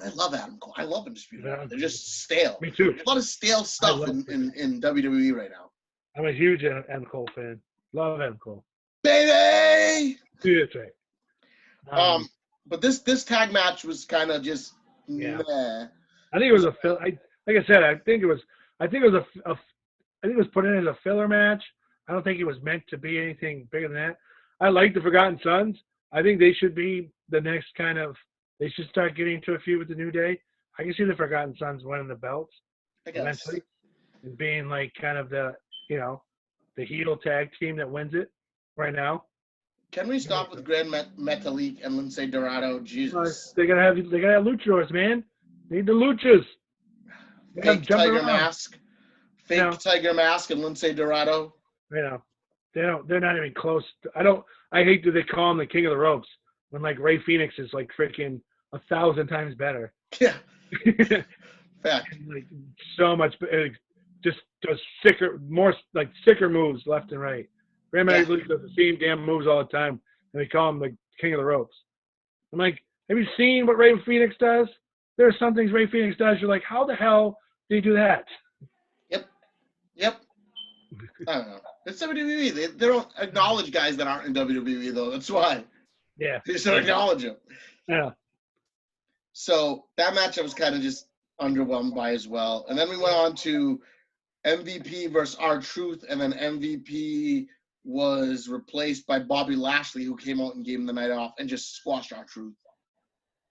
I love Adam Cole. I love Undisputed Era. They're just stale. Me too. There's a lot of stale stuff in WWE right now. I'm a huge Adam Cole fan. Love Adam Cole. Baby! Yeah, that's right. But this tag match was kind of just meh. I think it was like I said, I think it was put in as a filler match. I don't think it was meant to be anything bigger than that. I like the Forgotten Sons. I think they should be the next kind of. They should start getting into a feud with the New Day. I can see the Forgotten Sons winning the belts eventually, and being like kind of the heel tag team that wins it right now. Can we stop with Grand Metalik and Lince Dorado? Jesus. They gotta have luchadors, man. They need the luchas. Fake Tiger Mask. Tiger Mask and Lince Dorado. They're not even close. I hate that they call him the King of the Ropes when like Ray Phoenix is like freaking 1,000 times better. Yeah. Fact. Like so much, just does sicker moves left and right. Grand Metalik does the same damn moves all the time, and they call him the King of the Ropes. I'm like, have you seen what Ray Phoenix does? There are some things Ray Phoenix does. You're like, how the hell did he do that? Yep. I don't know. It's WWE. They don't acknowledge guys that aren't in WWE, though. That's why. Yeah. They just don't acknowledge them. Yeah. So that match I was kind of just underwhelmed by as well. And then we went on to MVP versus R-Truth, and then MVP was replaced by Bobby Lashley, who came out and gave him the night off and just squashed R-Truth.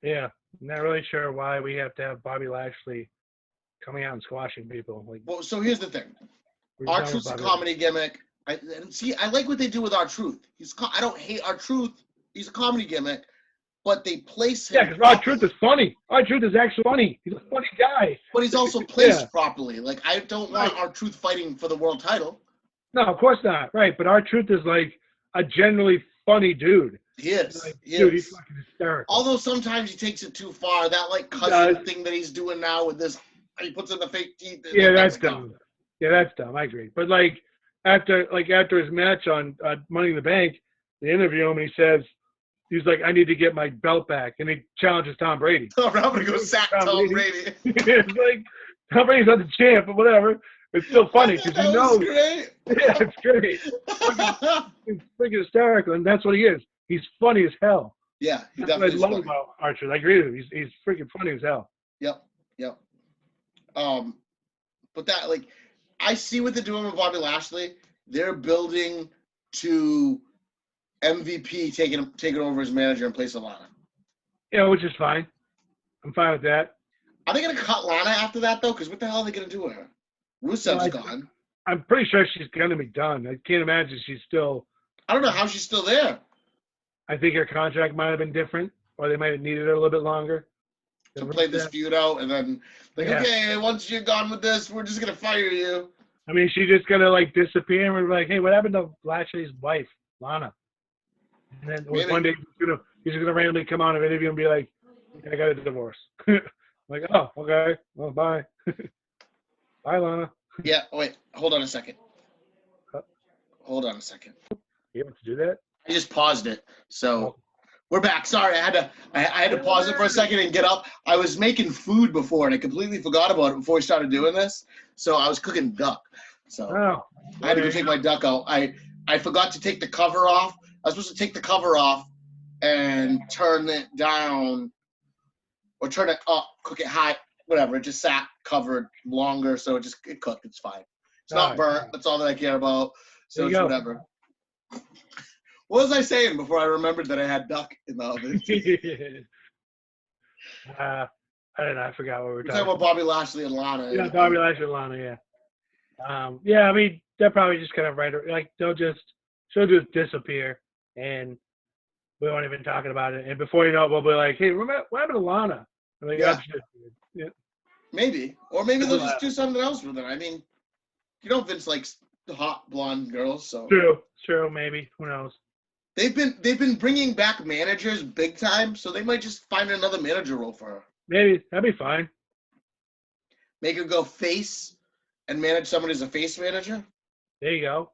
Yeah. I'm not really sure why we have to have Bobby Lashley coming out and squashing people. Well, so here's the thing. R-Truth's a comedy gimmick. I like what they do with R-Truth. I don't hate R-Truth. He's a comedy gimmick, but they place him. Yeah, because R-Truth is funny. R-Truth is actually funny. He's a funny guy. But he's also placed properly. Like, I don't want R-Truth fighting for the world title. No, of course not. Right, but R-Truth is like a generally funny dude. He is. He's fucking hysterical. Although sometimes he takes it too far. That like cousin thing that he's doing now with this, he puts in the fake teeth. Yeah, that's dumb. Yeah, that's dumb. I agree. But like after his match on Money in the Bank, they interview him and he says, he's like, I need to get my belt back, and he challenges Tom Brady. I'm gonna go sack Tom Brady. It's like Tom Brady's not the champ, but whatever. It's still funny because he knows. Great. Yeah, it's great. It's freaking hysterical, and that's what he is. He's funny as hell. Yeah, he that's definitely what I love about Archer. I agree with him. He's freaking funny as hell. Yep. But that I see what they're doing with Bobby Lashley. They're building to MVP taking over as manager in place of Lana. Yeah, which is fine. I'm fine with that. Are they gonna cut Lana after that though? Because what the hell are they gonna do with her? Rusev's gone. I'm pretty sure she's gonna be done. I can't imagine she's still. I don't know how she's still there. I think her contract might have been different, or they might have needed her a little bit longer. To play this feud out, and then okay, once you're gone with this, we're just gonna fire you. I mean, she's just gonna disappear, and we're like, hey, what happened to Lashley's wife, Lana? And then one day he's gonna randomly come on an interview and be like, I got a divorce. Like, oh, okay, well, bye. Bye, Lana. Yeah, wait, hold on a second. Hold on a second. You able to do that? I just paused it, so we're back. Sorry, I had to pause it for a second and get up. I was making food before, and I completely forgot about it before we started doing this. So I was cooking duck. So I had to go take my duck out. I forgot to take the cover off. I was supposed to take the cover off and turn it down or turn it up, cook it high, whatever. It just sat covered longer, so it cooked. It's fine. It's not burnt. That's all that I care about. So it's whatever. What was I saying before I remembered that I had duck in the oven? I don't know. I forgot what we were We're talking talking about Bobby Lashley and Lana. Yeah, Bobby Lashley and Lana, yeah. Yeah, I mean, they're probably just kind of like, she'll just disappear, and we won't even talking about it. And before you know it, we'll be like, hey, remember what happened to Lana? I'm like, Yeah. Yeah. Maybe. Or maybe they'll just do something else with it. I mean, Vince likes the hot blonde girls, so. True, maybe. Who knows? They've been bringing back managers big time, so they might just find another manager role for her. Maybe. That'd be fine. Make her go face and manage someone as a face manager. There you go.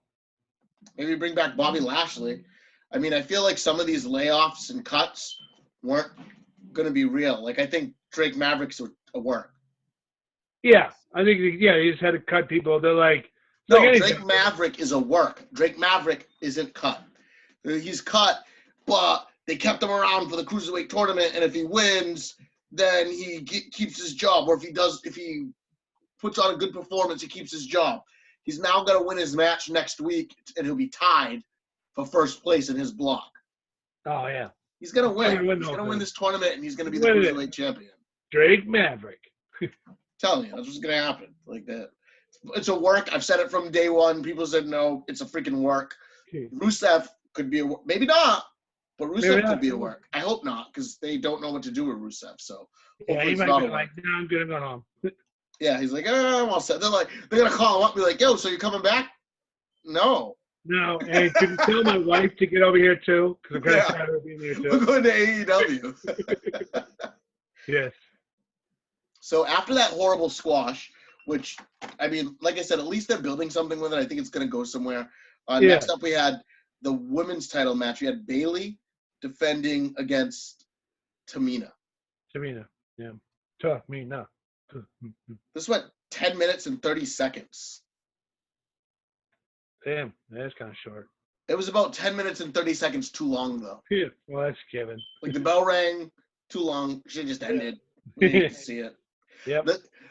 Maybe bring back Bobby Lashley. I mean, I feel like some of these layoffs and cuts weren't going to be real. Like, I think Drake Maverick's a work. Yeah, I think, he just had to cut people. They're like, no, Drake Maverick is a work. Drake Maverick isn't cut. He's cut, but they kept him around for the Cruiserweight tournament, and if he wins, then he keeps his job. Or if he puts on a good performance, he keeps his job. He's now going to win his match next week, and he'll be tied for first place in his block. Oh, yeah. He's going to win. He's going to win this tournament, and he's going to be the Cruiserweight champion. Drake Maverick. Telling you, that's what's going to happen. Like that. It's a work. I've said it from day one. People said, no, it's a freaking work. Rusev could be a work. Maybe not, but Rusev could be a work. I hope not, because they don't know what to do with Rusev. So hopefully it's not a work. No, I'm good. I'm going home. Yeah, he's like, oh, I'm all set. They're going to call him up and be like, yo, so you're coming back? No. No, and could you tell my wife to get over here too? Because I'm kind of tired of being here too. We're going to AEW. Yes. So after that horrible squash, which, I mean, like I said, at least they're building something with it. I think it's going to go somewhere. Next up, we had the women's title match. We had Bayley defending against Tamina. Yeah. Tamina. This went 10 minutes and 30 seconds. Damn, that's kind of short. It was about 10 minutes and 30 seconds too long, though. Yeah, well, that's given. Like, the bell rang, too long. She just ended. We didn't see it. Yep.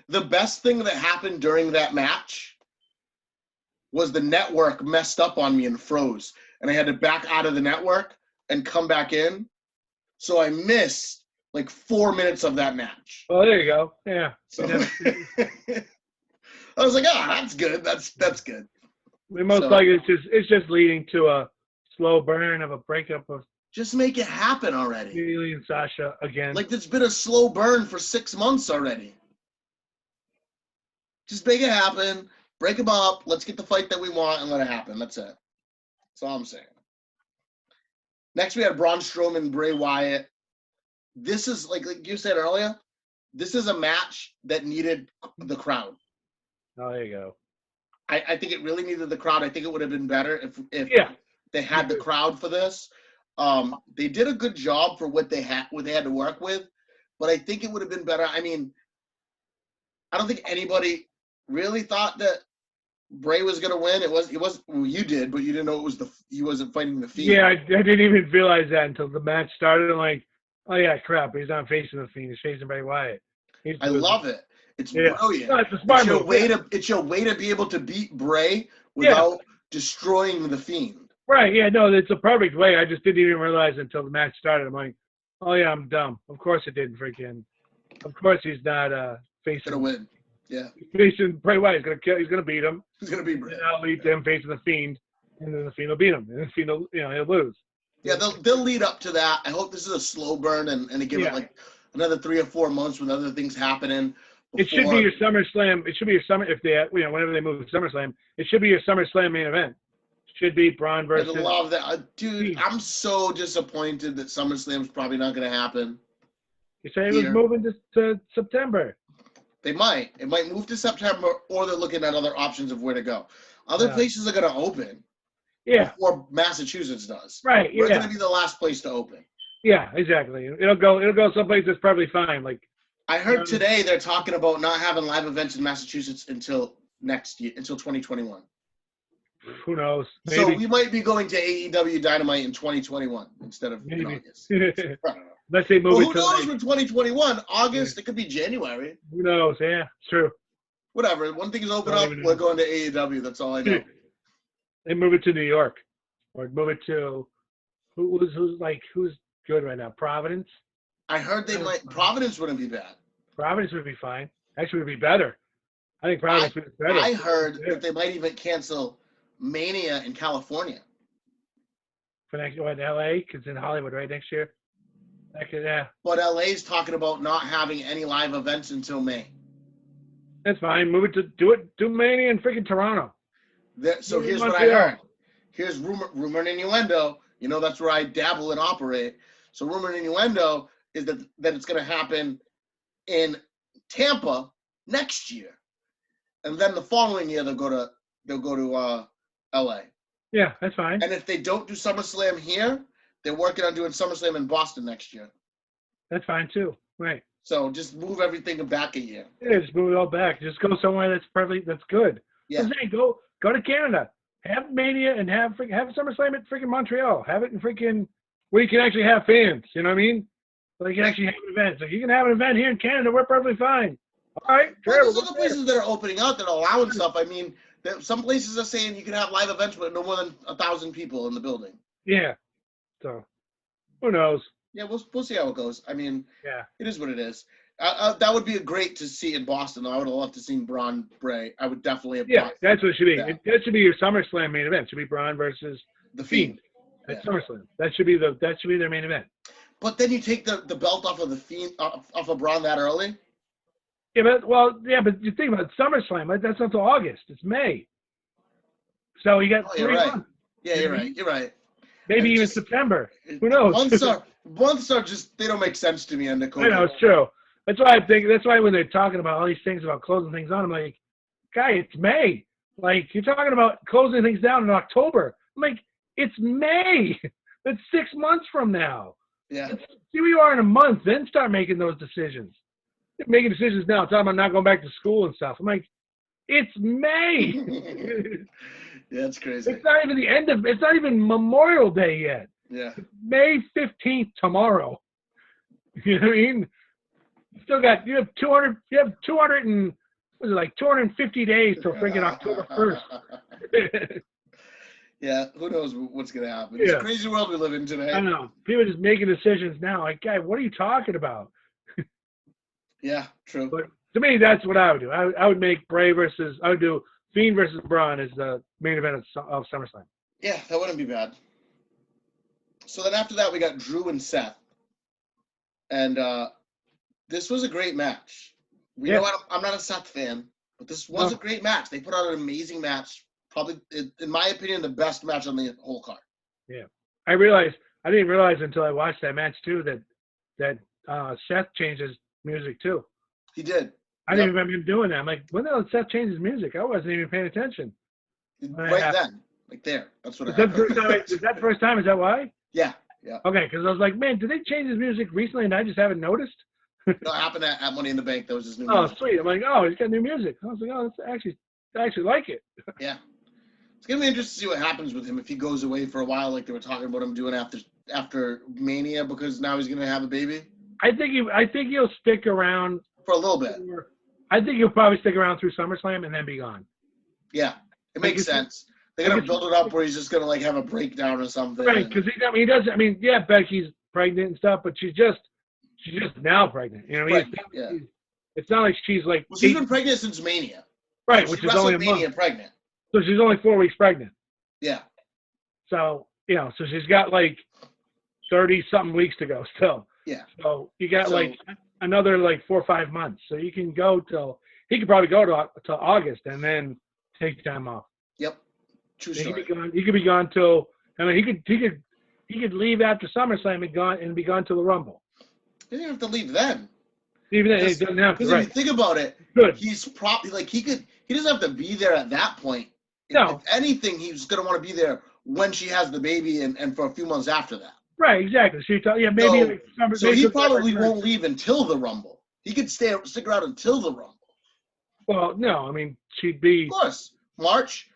The best thing that happened during that match was the network messed up on me and froze. And I had to back out of the network and come back in. So I missed like 4 minutes of that match. Oh, there you go. Yeah. So I was like, that's good. That's good. Most likely it's just leading to a slow burn of a breakup of just make it happen already. Bayley and Sasha again. Like it's been a slow burn for 6 months already. Just make it happen. Break them up. Let's get the fight that we want and let it happen. That's it. That's all I'm saying. Next, we had Braun Strowman, Bray Wyatt. This is, like you said earlier, this is a match that needed the crowd. Oh, there you go. I think it really needed the crowd. I think it would have been better if they had the crowd for this. They did a good job for what they had to work with, but I think it would have been better. I mean, I don't think anybody really thought that Bray was going to win. You did, but you didn't know he wasn't fighting the Fiend. Yeah, I didn't even realize that until the match started. I'm like, oh yeah, crap, he's not facing the Fiend. He's facing Bray Wyatt. I love it. It's brilliant. No, it's your way to be able to beat Bray without destroying the Fiend. Right, yeah, no, it's a perfect way. I just didn't even realize until the match started. I'm like, oh yeah, I'm dumb. Of course it didn't freaking. Of course he's not facing. Gonna win. Yeah. Facing Bray Wyatt. He's gonna beat him. He's gonna beat Bray. And that'll lead to him facing the Fiend, and then the Fiend will beat him. And the Fiend will, he'll lose. Yeah, they'll lead up to that. I hope this is a slow burn and they give it like another 3 or 4 months with other things happening. It should be your SummerSlam. It should be your summer if they whenever they move to SummerSlam. It should be your SummerSlam main event. Should be Braun versus. I love that, dude. I'm so disappointed that SummerSlam's probably not going to happen. You say it was moving to September. They might. It might move to September, or they're looking at other options of where to go. Other places are going to open. Yeah. Before Massachusetts does. Right. We're going to be the last place to open. Yeah, exactly. It'll go someplace that's probably fine. Like I heard today they're talking about not having live events in Massachusetts until next year, until 2021. Who knows? Maybe. So we might be going to AEW Dynamite in 2021 instead of in August. I don't know. Let's say movie. Who knows with 2021? August, it could be January. Who knows? Yeah, it's true. Whatever. One thing is open up, we're going to AEW. That's all I know. They move it to New York. Or move it to Who's good right now? Providence. I heard they might. Providence wouldn't be bad. Providence would be fine. Actually, would be better. I think I Providence would be better. I heard that they might even cancel Mania in California. For next, what, LA? Because in Hollywood, right, next year. Yeah, But LA's talking about not having any live events until May. that's fine. Move it to do Mania in freaking Toronto. So here's what I heard. Here's rumor and innuendo. You know, that's where I dabble and operate. So rumor and innuendo is that it's going to happen in Tampa next year, and then the following year they'll go to LA. Yeah, that's fine. And if they don't do SummerSlam here, they're working on doing SummerSlam in Boston next year. That's fine too. Right. So just move everything back a year. Yeah, just move it all back. Just go somewhere that's good. Yeah. I'm saying go to Canada. Have Mania and have SummerSlam at freaking Montreal. Have it in freaking where you can actually have fans. You know what I mean? So you can actually have an event. So you can have an event here in Canada. We're perfectly fine. All right. Well, there's other places that are opening out that are allowing stuff. I mean, some places are saying you can have live events with no more than 1,000 people in the building. Yeah. So who knows? Yeah, we'll see how it goes. I mean, yeah, it is what it is. That would be great to see in Boston. I would have loved to see Braun Bray. I would definitely have. Yeah, that's what it should be. Yeah. That should be your SummerSlam main event. It should be Braun versus the Fiend. At SummerSlam. That should be their main event. But then you take the belt off of the Fiend off of Braun that early. Yeah, but you think about it, SummerSlam. That's not until August. It's May. So you got 3 months. Yeah, you're right. Maybe even September. Who knows? Months are just, they don't make sense to me on the COVID. I know, it's true. That's why I think, that's why when they're talking about all these things about closing things on, I'm like, guy, it's May. Like, you're talking about closing things down in October. I'm like, it's May. That's 6 months from now. Yeah. See where you are in a month, then start making those decisions. You're making decisions now, talking about not going back to school and stuff. I'm like, it's May. Yeah, it's crazy. It's not even it's not even Memorial Day yet. Yeah. It's May 15th tomorrow. You know what I mean? You have 250 days till freaking October 1st. Yeah, who knows what's going to happen. It's a crazy world we live in today. I know. People are just making decisions now. Like, guy, what are you talking about? Yeah, true. But to me, that's what I would do. I would make I would do Fiend versus Braun as the main event of SummerSlam. Yeah, that wouldn't be bad. So then after that, we got Drew and Seth. And this was a great match. Know I'm not a Seth fan, but this was a great match. They put out an amazing match. Probably, in my opinion, the best match on the whole card. Yeah. I didn't realize until I watched that match, too, that Seth changed his music, too. He did. I didn't remember him doing that. I'm like, when the hell did Seth change his music? I wasn't even paying attention. Right then. Like there. That's what happened. Is that the first time? Is that why? Yeah. Okay, because I was like, man, did they change his music recently and I just haven't noticed? No, it happened at Money in the Bank. That was his new music. music. Sweet. I'm like, oh, he's got new music. I was like, oh, I actually like it. Yeah. It's going to be interesting to see what happens with him if he goes away for a while like they were talking about him doing after Mania because now he's going to have a baby. I think he'll stick around. For a little bit. I think he'll probably stick around through SummerSlam and then be gone. Yeah, it makes sense. They're going to build it up where he's just going to like have a breakdown or something. Right, because he does. I mean, yeah, Becky's pregnant and stuff, but she's just now pregnant. You know what I mean? It's not like she's like. Well, she's been pregnant since Mania. Right, which is only a Mania month. Pregnant. So she's only 4 weeks pregnant. Yeah. So so she's got like 30-something weeks to go still. Yeah. So you got like another like 4 or 5 months. So he could probably go to August and then take time off. Yep. True story. He could be gone till. I mean, he could leave after SummerSlam and be gone till the Rumble. He didn't have to leave then. Even then, he doesn't have to. Because if you think about it, he's probably like he doesn't have to be there at that point. No. If anything, he's going to want to be there when she has the baby and for a few months after that. Right, exactly. Maybe. So he probably won't leave until the Rumble. He could stick around until the Rumble. Well, no, I mean she'd be. Of course, March,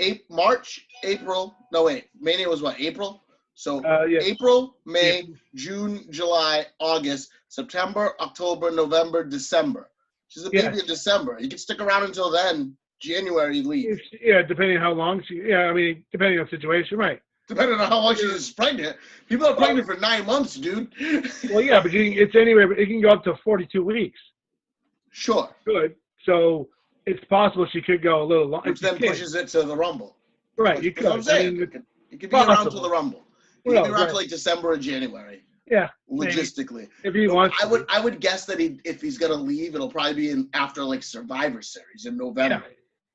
April. No wait, Mania was what? April. So April, May, June, July, August, September, October, November, December. She's a baby in December. He could stick around until then. January, leave. Yeah, depending on how long I mean, depending on the situation, right? Depending on how long she's pregnant. People are pregnant for 9 months, dude. Well, yeah, but it's anywhere. But it can go up to 42 weeks. Sure. Good. So it's possible she could go a little longer. Which then pushes it to the Rumble. Right, you could. That's what I'm saying. It could be around to the Rumble. It could be around to like December or January. Yeah. Logistically. Maybe. If he wants I would guess that if he's gonna leave, it'll probably be after like Survivor Series in November. Yeah.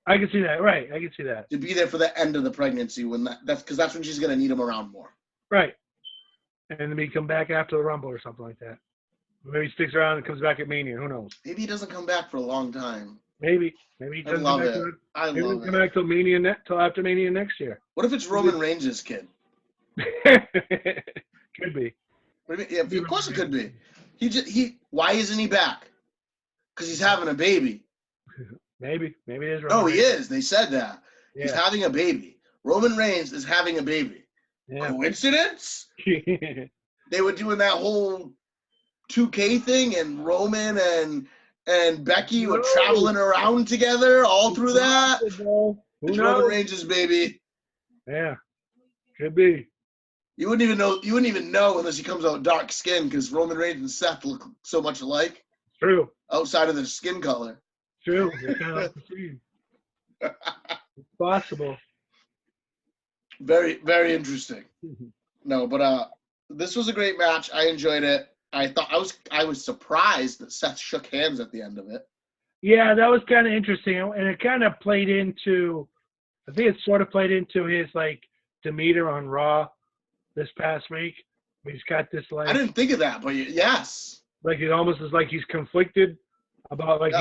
I can see that. Right. I can see that. To be there for the end of the pregnancy that's when she's gonna need him around more. Right. And then he come back after the Rumble or something like that. Maybe he sticks around and comes back at Mania. Who knows? Maybe he doesn't come back for a long time. Maybe he doesn't come back. I maybe love it. Come back till Mania till after Mania next year. What if it's Roman Reigns' kid? Could be. Yeah, of course it could be. Why isn't he back? Because he's having a baby. Maybe it is. No, he is. They said that. Yeah. He's having a baby. Roman Reigns is having a baby. Yeah. Coincidence? They were doing that whole 2K thing, and Roman and Becky were traveling around together all through that. It's Roman Reigns' baby. Yeah, could be. You wouldn't even know unless he comes out dark skin, because Roman Reigns and Seth look so much alike. True. Outside of their skin color. True. It's kind of it's possible. Very, very interesting. No, but this was a great match. I enjoyed it. I was surprised that Seth shook hands at the end of it. Yeah, that was kind of interesting, and it kind of played into. I think it sort of played into his like demeanor on Raw this past week. He's got this like. I didn't think of that, but yes. Like it almost is like he's conflicted about like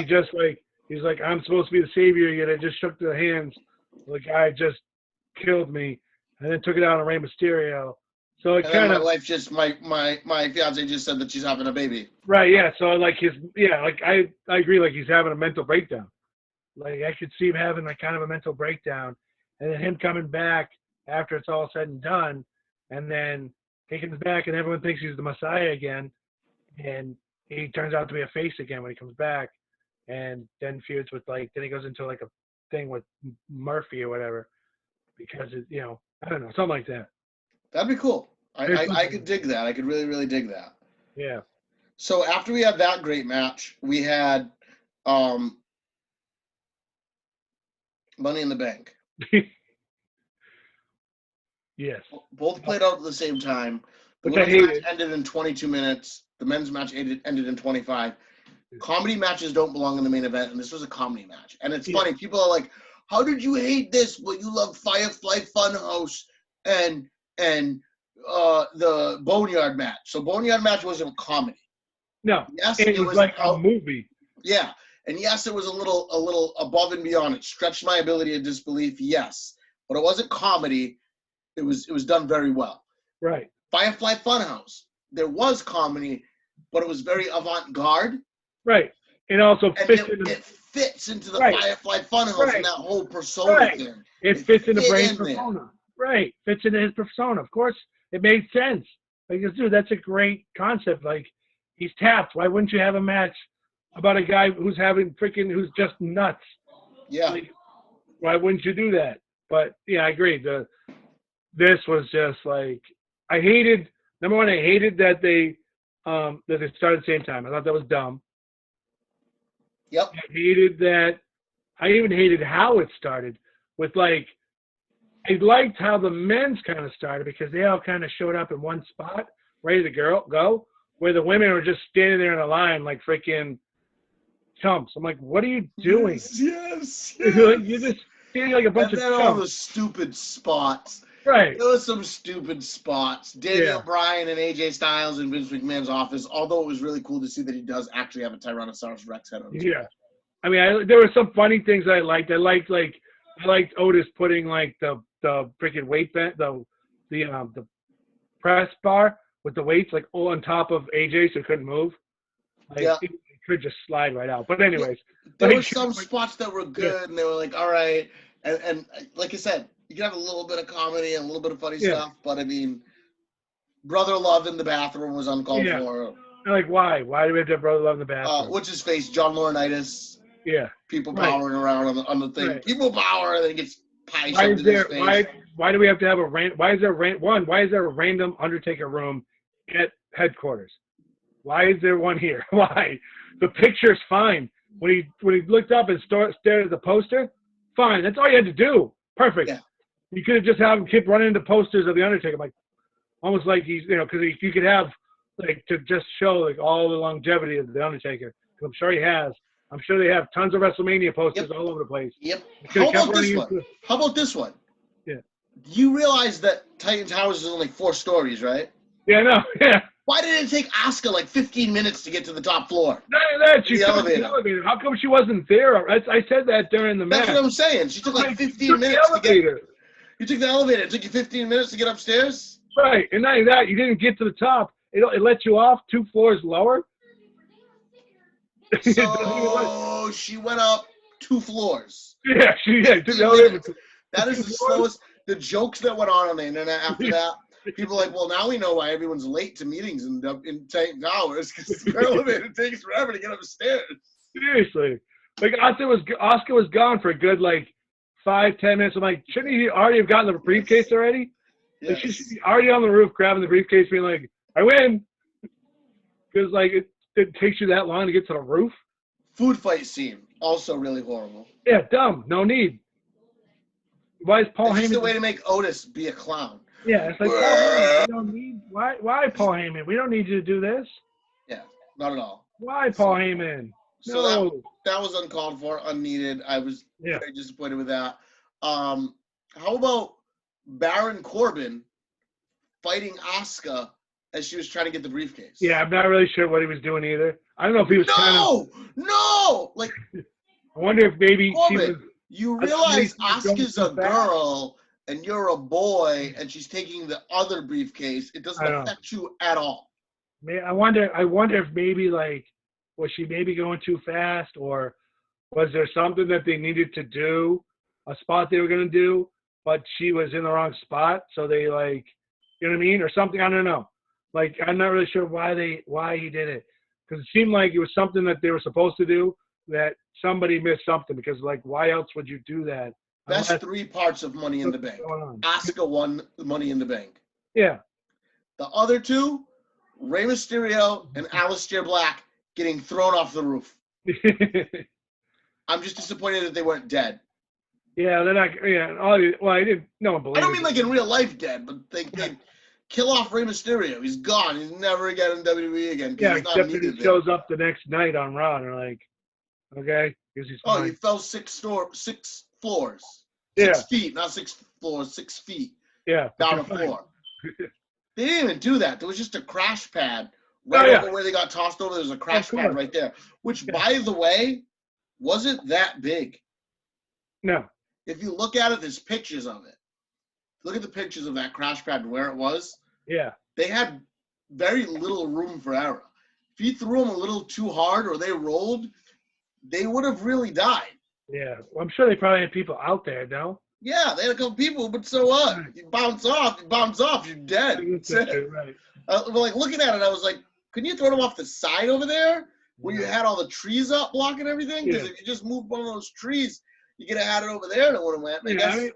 he's like I'm supposed to be the savior, yet I just shook the hands. The guy just killed me, and then took it out on Rey Mysterio. So it kind of. My fiance just said that she's having a baby. Right. Yeah. So like I agree. Like he's having a mental breakdown. Like I could see him having like kind of a mental breakdown, and then him coming back after it's all said and done, and then he comes back and everyone thinks he's the Messiah again, and he turns out to be a face again when he comes back, and then feuds with then he goes into like a thing with Murphy or whatever, because I don't know, something like that. That'd be cool. I could dig that. I could really, really dig that. Yeah. So after we had that great match, we had Money in the Bank. Yes. Both played out at the same time. The Which women's match ended in 22 minutes. The men's match ended in 25. Comedy matches don't belong in the main event, and this was a comedy match. And it's funny. People are like, how did you hate this, but you love Firefly Funhouse and the Boneyard match? So Boneyard match wasn't a comedy. No. Yes, it was like a movie. Yeah. And yes, it was a little above and beyond. It stretched my ability of disbelief, yes. But it wasn't comedy. It was done very well. Right. Firefly Funhouse. There was comedy, but it was very avant-garde. Right. It also fits into the Firefly Funhouse and that whole persona thing. It fits into Bray's persona. Right. Fits into his persona. Of course, it made sense. Like, dude, that's a great concept. Like, he's tapped. Why wouldn't you have a match about a guy who's who's just nuts? Yeah. Like, why wouldn't you do that? But yeah, I agree. This was just like, number one, I hated that they started at the same time. I thought that was dumb. Yep. I even hated how it started with I liked how the men's kind of started because they all kind of showed up in one spot, ready to go, where the women were just standing there in a line like freaking chumps. I'm like, what are you doing? Yes. You're just standing like a bunch of chumps. And then all the stupid spots. Right. There was some stupid spots. Daniel Bryan and AJ Styles in Vince McMahon's office, although it was really cool to see that he does actually have a Tyrannosaurus Rex head on his head. I mean, there were some funny things I liked. I liked Otis putting the freaking weight band, the press bar with the weights all on top of AJ so he couldn't move. It could just slide right out. But anyways, there were some spots that were good, and they were like, all right. And like I said, you can have a little bit of comedy and a little bit of funny stuff, but I mean, brother love in the bathroom was uncalled for. Why? Why do we have to have brother love in the bathroom? What's his face? John Laurinaitis. Yeah. People powering around on the thing. Right. People power, and then he gets pie Why shoved is in his there face. why do we have to have a why is there a random Undertaker room at headquarters? Why is there one here? Why? The picture's fine. When he looked up and stared at the poster, fine. That's all you had to do. Perfect. Yeah. You could have just had him keep running into posters of the Undertaker, like almost like he's because you could have like to just show like all the longevity of the Undertaker. 'Cause I'm sure he has. I'm sure they have tons of WrestleMania posters all over the place. Yep. You could have How kept about this running one? into. How about this one? Yeah. You realize that Titan Towers is only 4 stories, right? Yeah, no, yeah. Why did it take Asuka like 15 minutes to get to the top floor? Not only that, she The took elevator. the elevator. How come she wasn't there? I said that during the match. That's what I'm saying. She took like 15 took minutes the to get. elevator. You took the elevator. It took you 15 minutes to get upstairs? Right, and not only that, you didn't get to the top. It let you off 2 floors lower. So she went up 2 floors. Yeah, she took the 15 elevator. minutes. That is the slowest. The jokes that went on the internet after that. People are like, well, now we know why everyone's late to meetings in Titan Towers because the elevator takes forever to get upstairs. Seriously, like Oscar was gone for a good like 5-10 minutes. I'm like, shouldn't he already have gotten the briefcase already? Yes. Like, she should be already on the roof grabbing the briefcase, being like, I win. Because like it takes you that long to get to the roof. Food fight scene also really horrible. Yeah, dumb. No need. Why is Paul It's Heyman? just a way to make Otis be a clown. Yeah, it's like Paul Heyman. We don't need. Why Paul Heyman? We don't need you to do this. Yeah, not at all. Why Paul Heyman? So No. that was uncalled for, unneeded. I was Yeah. very disappointed with that. How about Baron Corbin fighting Asuka as she was trying to get the briefcase? Yeah, I'm not really sure what he was doing either. I don't know if he was No! Like, I wonder if maybe Corbin, she was. you I think realize she was going Asuka's too a fast. girl and you're a boy and she's taking the other briefcase. It doesn't I know. affect you at all. Man, I wonder if maybe like was she maybe going too fast, or was there something that they needed to do, a spot they were going to do, but she was in the wrong spot, so they like, you know what I mean, or something. I don't know. Like I'm not really sure why he did it, because it seemed like it was something that they were supposed to do that somebody missed something, because like why else would you do that? That's 3 parts of Money in the Bank. Asuka won Money in the Bank. Yeah. The other 2, Rey Mysterio and Aleister Black getting thrown off the roof. I'm just disappointed that they weren't dead. Yeah, they're not. Yeah, well, I didn't. No one believed. I don't mean like in real life dead, but they kill off Rey Mysterio. He's gone. He's never again in WWE again. Yeah, he's not except that he there. shows up the next night on Raw, and they're like, okay, he's fine. He fell 6 floors. Yeah. 6 feet, not 6 floors, 6 feet. Yeah. Down a floor. They didn't even do that. There was just a crash pad over where they got tossed over. There's a crash pad right there, which, by the way, wasn't that big. No. If you look at it, there's pictures of it. Look at the pictures of that crash pad and where it was. Yeah. They had very little room for error. If you threw them a little too hard or they rolled, they would have really died. Yeah. Well, I'm sure they probably had people out there, no? Yeah, they had a couple people, but so what? You bounce off, you're dead. Right. Like looking at it, I was like, couldn't you throw them off the side over there where you had all the trees up blocking everything? Because if you just moved one of those trees, you could have had it over there and it would have went. I mean,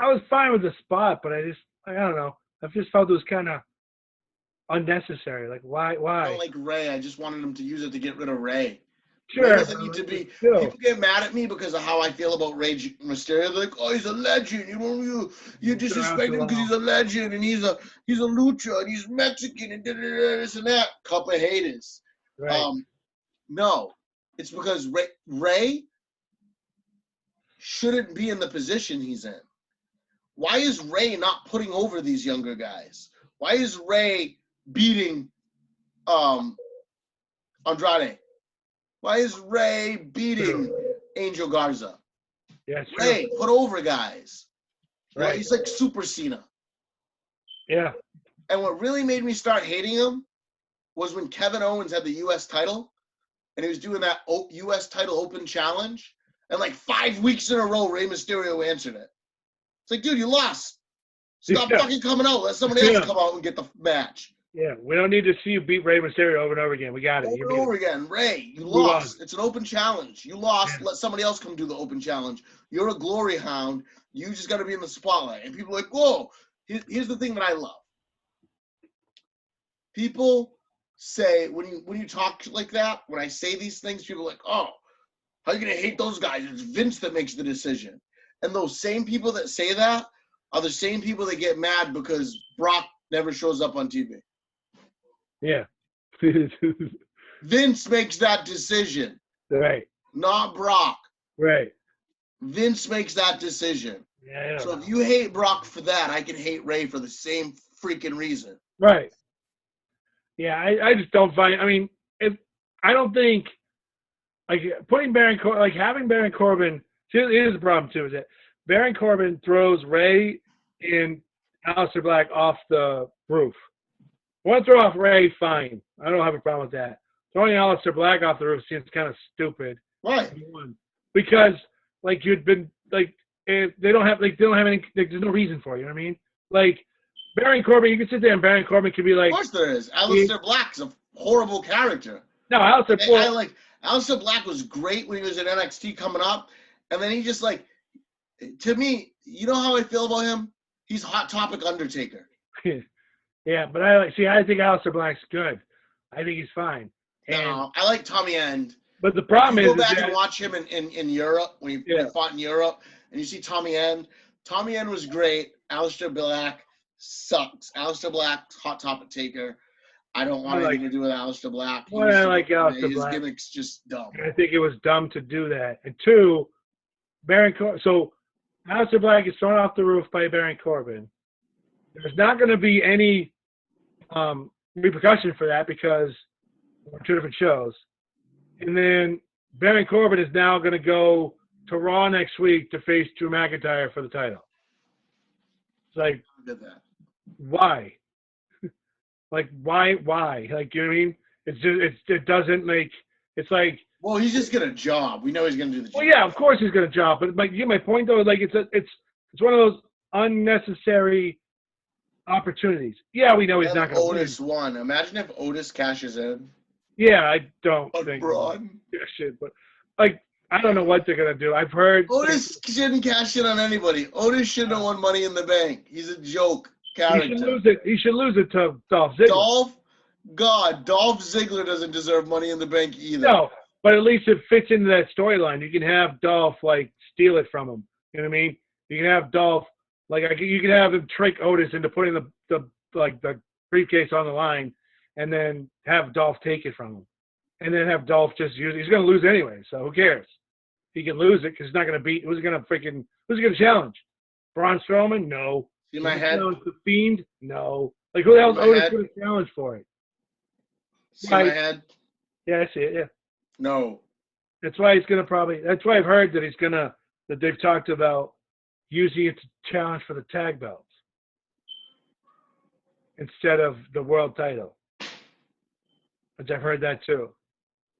I was fine with the spot, but I don't know. I just felt it was kind of unnecessary. Like, why? I don't like Ray. I just wanted him to use it to get rid of Ray. Sure. Ray doesn't need to be. People get mad at me because of how I feel about Rey Mysterio. They're like, "Oh, he's a legend. You disrespect him because he's a legend and he's a lucha and he's Mexican and this and that." Cup of haters. Right. No, it's because Ray shouldn't be in the position he's in. Why is Ray not putting over these younger guys? Why is Ray beating Andrade? Why is Ray beating Angel Garza? Yeah, Ray, put over guys. Right. He's like Super Cena. Yeah. And what really made me start hating him was when Kevin Owens had the U.S. title and he was doing that U.S. title open challenge. And like 5 weeks in a row, Rey Mysterio answered it. It's like, dude, you lost. Stop fucking coming out. Let somebody else come out and get the match. Yeah, we don't need to see you beat Rey Mysterio over and over again. We got it. Over You and beat over him. again. Ray, you Move on. lost. It's an open challenge. You lost. Yeah. Let somebody else come do the open challenge. You're a glory hound. You just got to be in the spotlight. And people are like, whoa. Here's the thing that I love. People say, when you talk like that, when I say these things, people are like, oh, how are you going to hate those guys? It's Vince that makes the decision. And those same people that say that are the same people that get mad because Brock never shows up on TV. Yeah. Vince makes that decision, Right. not Brock. Right. Vince makes that decision. Yeah. So if you hate Brock for that, I can hate Ray for the same freaking reason. Right. Yeah, I just don't find. I mean, I don't think like having Baron Corbin. Here's the problem too: is that Baron Corbin throws Ray and Aleister Black off the roof. Want to throw off Ray? Fine, I don't have a problem with that. Throwing Aleister Black off the roof seems kind of stupid. Right. Because like you'd been like they don't have any. Like, there's no reason for it. You know what I mean? Like Baron Corbin, you can sit there and Baron Corbin could be like. Of course there is. Aleister Black's a horrible character. No, Aleister Black was great when he was in NXT coming up, and then he just like, to me, you know how I feel about him? He's Hot Topic Undertaker. Yeah, but I think Aleister Black's good. I think he's fine. No, I like Tommy End. But the problem is, go back and watch him in Europe when he fought in Europe, and you see Tommy End. Tommy End was great. Aleister Black sucks. Aleister Black's Hot Topic Taker. I don't want anything to do with Aleister Black. I like Aleister Black. His gimmick's just dumb. I think it was dumb to do that. And two, so Aleister Black is thrown off the roof by Baron Corbin. There's not going to be any repercussion for that because we're two different shows. And then Baron Corbin is now going to go to Raw next week to face Drew McIntyre for the title. It's like, why? Like, why? Like, you know what I mean? It doesn't make, it's like. Well, he's just going to job. We know he's going to do the job. Well, yeah, of course he's going to job. But my point, though, like, it's one of those unnecessary opportunities. Yeah, we know he's not going to Otis won. Imagine if Otis cashes in. Yeah, I don't think. Broad. Yeah, shit. But, like, I don't know what they're going to do. I've heard. Otis shouldn't cash in on anybody. Otis shouldn't have won Money in the Bank. He's a joke character. He should lose it to Dolph Ziggler. Dolph Ziggler doesn't deserve Money in the Bank either. No, but at least it fits into that storyline. You can have Dolph, like, steal it from him. You know what I mean? You can have Dolph, like, you can have him trick Otis into putting the briefcase on the line and then have Dolph take it from him. And then have Dolph just use it. He's going to lose anyway, so who cares? He can lose it because he's not going to beat. Who's going to challenge? Braun Strowman? No. See my head? The Fiend? No. Like, who the hell is Otis going to challenge for it? See my head? Yeah, I see it, yeah. No. That's why he's going to that's why I've heard that that they've talked about using it to challenge for the tag belts instead of the world title. Which I've heard that too.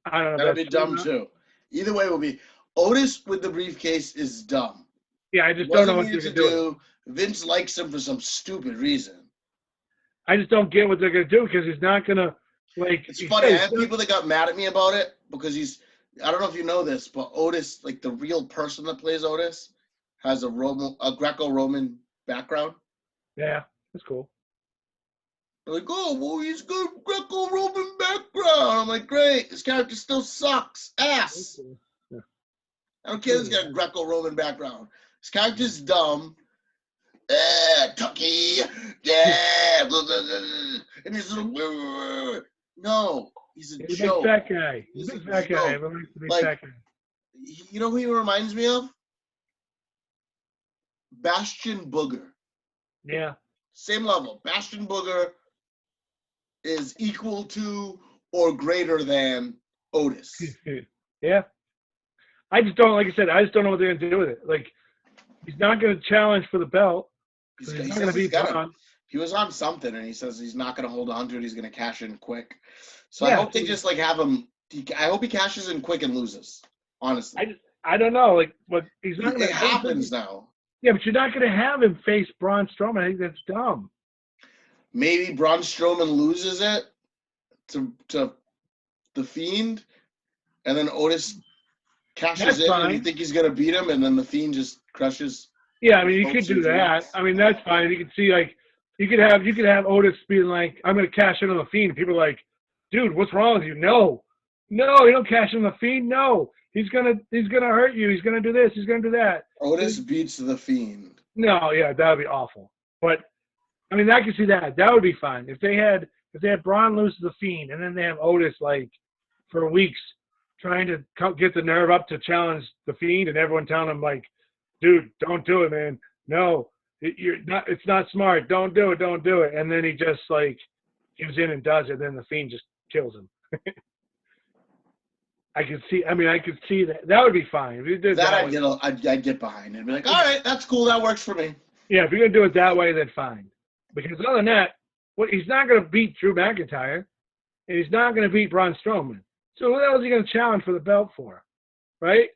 I don't know. That'd be dumb too. Either way, it will be. Otis with the briefcase is dumb. Yeah, I just don't know what they're going to do. Vince likes him for some stupid reason. I just don't get what they're going to do because he's not going to, like. It's funny. I have people that got mad at me about it because I don't know if you know this, but Otis, like the real person that plays Otis, has a Greco-Roman background. Yeah, that's cool. They're like, oh, well, he's got Greco-Roman background. I'm like, great. This character still sucks. Ass. Yeah. I don't care if he's got a Greco-Roman background. This character's dumb. Tucky. Yeah. And he's like, no, he's a joke. Big fat guy. He's a big fat guy. Everyone likes the big fat guy. You know who he reminds me of? Bastion Booger. Yeah. Same level. Bastion Booger is equal to or greater than Otis. Yeah. I just don't, like I said, I just don't know what they're going to do with it. Like, he's not going to challenge for the belt. He's not going to be Braun. He was on something, and he says he's not going to hold on to it. He's going to cash in quick. So I hope they just, like, have him. I hope he cashes in quick and loses, honestly. I don't know. Like, but he's not going to. It happens now. Yeah, but you're not going to have him face Braun Strowman. I think that's dumb. maybe Braun Strowman loses it to the Fiend, and then Otis cashes in, and you think he's gonna beat him, and then the Fiend just crushes. Yeah, I mean, you could do that. I mean, that's fine. You could see like you could have Otis being like, "I'm gonna cash in on the Fiend." And people are like, "Dude, what's wrong with you?" No, you don't cash in on the Fiend. No, he's gonna hurt you. He's gonna do this. He's gonna do that. Otis beats the Fiend. No, yeah, that would be awful. But I mean, I could see that. That would be fine if they had Braun lose to the Fiend, and then they have Otis like for weeks trying to get the nerve up to challenge the Fiend, and everyone telling him like, "Dude, don't do it, man. No, it's not smart. Don't do it. Don't do it." And then he just like gives in and does it. Then the Fiend just kills him. I could see that. That would be fine. If you did I'd get behind it and be like, all right, that's cool. That works for me. Yeah, if you're going to do it that way, then fine. Because other than that, he's not going to beat Drew McIntyre, and he's not going to beat Braun Strowman. So who the hell is he going to challenge for the belt for? Right?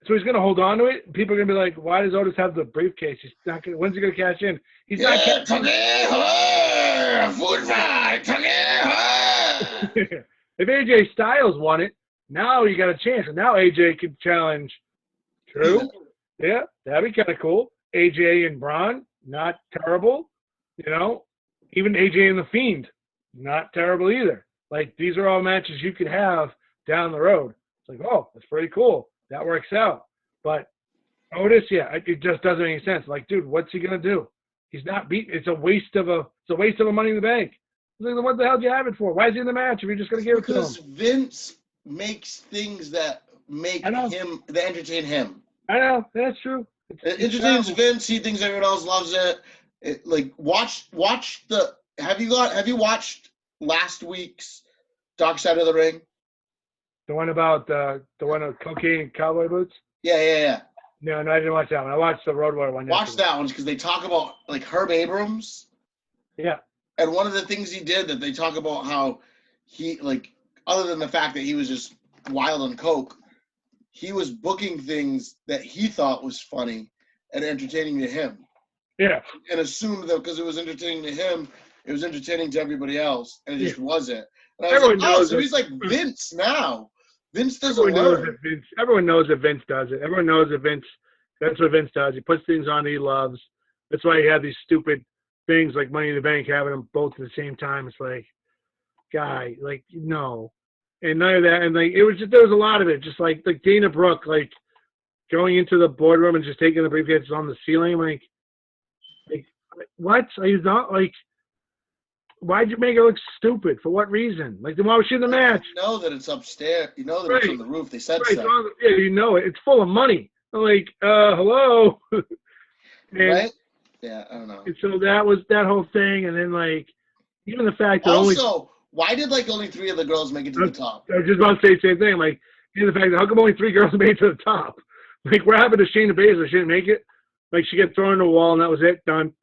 So he's going to hold on to it. People are going to be like, why does Otis have the briefcase? He's not going. When's he going to cash in? He's not cashing in. Food fight. If AJ Styles won it, now you got a chance. And now AJ can challenge Drew. Yeah, that'd be kind of cool. AJ and Braun, not terrible. Even AJ and The Fiend, not terrible either. Like, these are all matches you could have down the road. It's like, oh, that's pretty cool. That works out. But Otis, yeah, it just doesn't make sense. Like, dude, what's he gonna do? He's not beating. It's a waste of a Money in the Bank. Like, what the hell do you have it for? Why is he in the match if you're just gonna give it to him? Because Vince makes things that make him that entertain him. I know, that's true. It entertains Vince. He thinks everyone else loves it. Watch the. Have you watched last week's Dark Side of the Ring? The one about the one of cocaine and cowboy boots? Yeah. No, I didn't watch that one. I watched the Road Warrior one. Watch that one because they talk about like Herb Abrams. Yeah. And one of the things he did that they talk about how he other than the fact that he was just wild on coke, he was booking things that he thought was funny and entertaining to him. Yeah. And assumed that because it was entertaining to him, it was entertaining to everybody else, and it just wasn't. And I was like, so he's like Vince now. Vince doesn't learn. Everyone knows that Vince does it. Everyone knows that that's what Vince does. He puts things on that he loves. That's why he had these stupid things like Money in the Bank, having them both at the same time. It's like, guy, like, no. And none of that. And like, there was a lot of it. Just like Dana Brooke, like going into the boardroom and just taking the briefcase on the ceiling. Like what? Are you not like, why'd you make her look stupid? For what reason? Like, then why was she in the match? You know that it's upstairs. You know that it's on the roof. They said so. Yeah, you know it. It's full of money. I'm like, hello. Right? Yeah, I don't know. And so that was that whole thing. And then, like, even the fact that also, why did, only 3 of the girls make it to the top? I was just about to say the same thing. Like, the fact that how come only 3 girls made it to the top? Like, what happened to Shayna Baszler? She didn't make it? Like, she got thrown in the wall, and that was it? Done.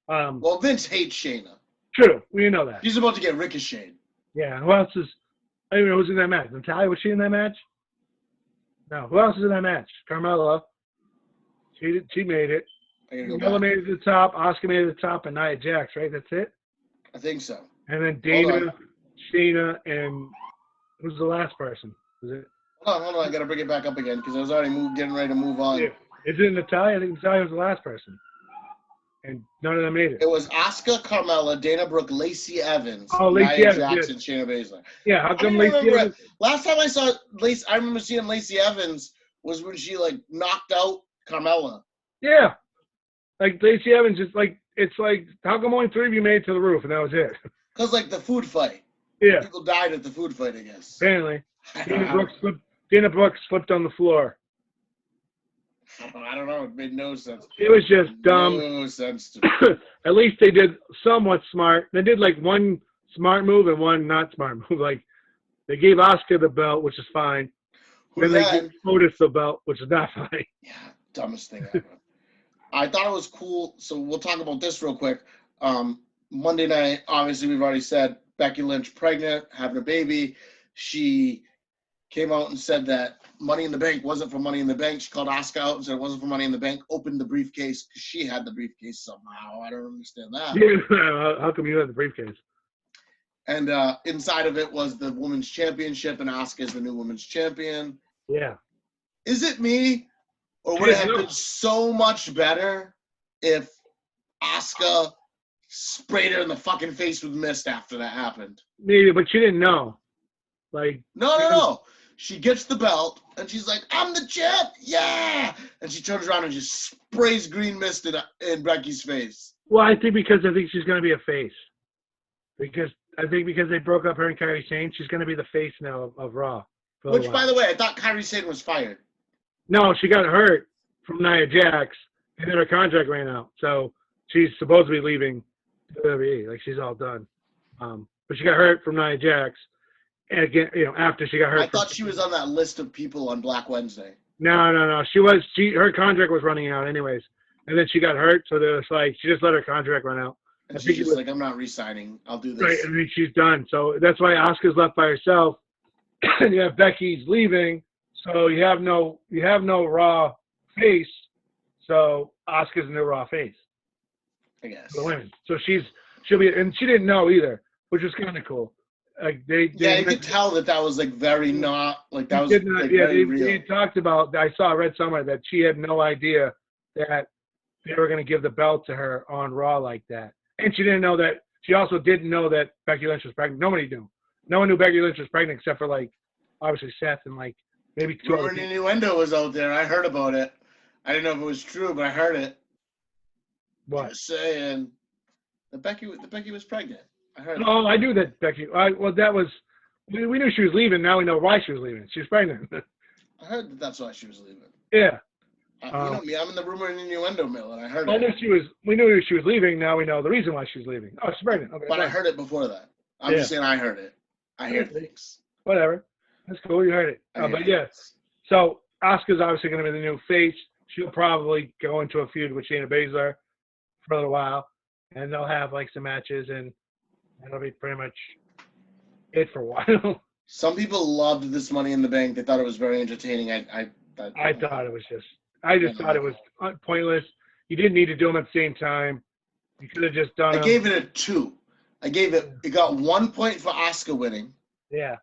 Well, Vince hates Shayna. True. We know that. He's about to get ricocheted. Yeah. Who else is – I don't even know who's in that match. Natalya, was she in that match? No. Who else is in that match? Carmella. She made it. Carmella made it to the top. Asuka made it to the top, and Nia Jax, right? That's it? I think so. And then Dana, Shayna, and who's the last person? Was it? Hold on. I got to bring it back up again because I was already getting ready to move on. Yeah. Is it Natalya? I think Natalya was the last person. And none of them made it. It was Asuka, Carmella, Dana Brooke, Lacey Evans, Nia Jax, and Shayna Baszler. Yeah, how come Lacey Evans? Last time I saw Lacey, I remember seeing Lacey Evans was when she knocked out Carmella. Yeah, like Lacey Evans is it's like how come only 3 of you made it to the roof and that was it? Because the food fight. Yeah. People died at the food fight, I guess. Apparently, Dana Brooke slipped on the floor. I don't know. It made no sense. It was just dumb. No sense to me. At least they did somewhat smart. They did one smart move and one not smart move. Like they gave Asuka the belt, which is fine. Then they gave Otis the belt, which is not fine. Yeah, dumbest thing ever. I thought it was cool. So we'll talk about this real quick. Monday night, obviously we've already said Becky Lynch pregnant, having a baby. She came out and said that Money in the Bank wasn't for Money in the Bank. She called Asuka out and said it wasn't for Money in the Bank. Opened the briefcase because she had the briefcase somehow. I don't understand that. Yeah, how come you had the briefcase? And inside of it was the women's championship, and Asuka is the new women's champion. Yeah. Is it me, or would it have been so much better if Asuka sprayed her in the fucking face with mist after that happened? Maybe, but she didn't know. Like No. She gets the belt, and she's like, I'm the champ, yeah! And she turns around and just sprays green mist in Becky's face. Well, I think she's going to be a face. Because they broke up her and Kairi Sane, she's going to be the face now of Raw. Which, by the way, I thought Kairi Sane was fired. No, she got hurt from Nia Jax, and then her contract ran out. So she's supposed to be leaving WWE. Like, she's all done. But she got hurt from Nia Jax. And again, after she got hurt. I thought she was on that list of people on Black Wednesday. No. Her contract was running out anyways. And then she got hurt, so there was like, she just let her contract run out. And she's just like, I'm not re-signing. I'll do this. Right, I mean, she's done. So that's why Asuka's left by herself. And you have Becky's leaving, so you have no Raw face. So Asuka's the new Raw face. I guess. For the women. So she'll be, and she didn't know either, which was kind of cool. Like you could tell that was like very not like that was not, very real. They talked about. I read somewhere that she had no idea that they were going to give the belt to her on Raw like that, and she didn't know that. She also didn't know that Becky Lynch was pregnant. Nobody knew. No one knew Becky Lynch was pregnant except for like obviously Seth and like maybe two. Rumor innuendo was out there. I heard about it. I didn't know if it was true, but I heard it. What? Just saying, the Becky was pregnant. I heard. Oh, I knew that Becky. That was. We knew she was leaving. Now we know why she was leaving. She was pregnant. I heard that's why she was leaving. Yeah. You know me. I'm in the rumor and innuendo mill, and I heard it. We knew she was leaving. Now we know the reason why she was leaving. Oh, she's pregnant. Okay. But I heard it before that. I'm just saying I heard it. I hear things. Whatever. That's cool. You heard it. But yes. So Asuka's obviously going to be the new face. She'll probably go into a feud with Shayna Baszler for a little while, and they'll have like some matches, and that'll be pretty much it for a while. Some people loved this Money in the Bank. They thought it was very entertaining. I thought it was just. I just thought it was pointless. You didn't need to do them at the same time. You could have just done. I gave it a 2. It got 1 point for Asuka winning. Yeah.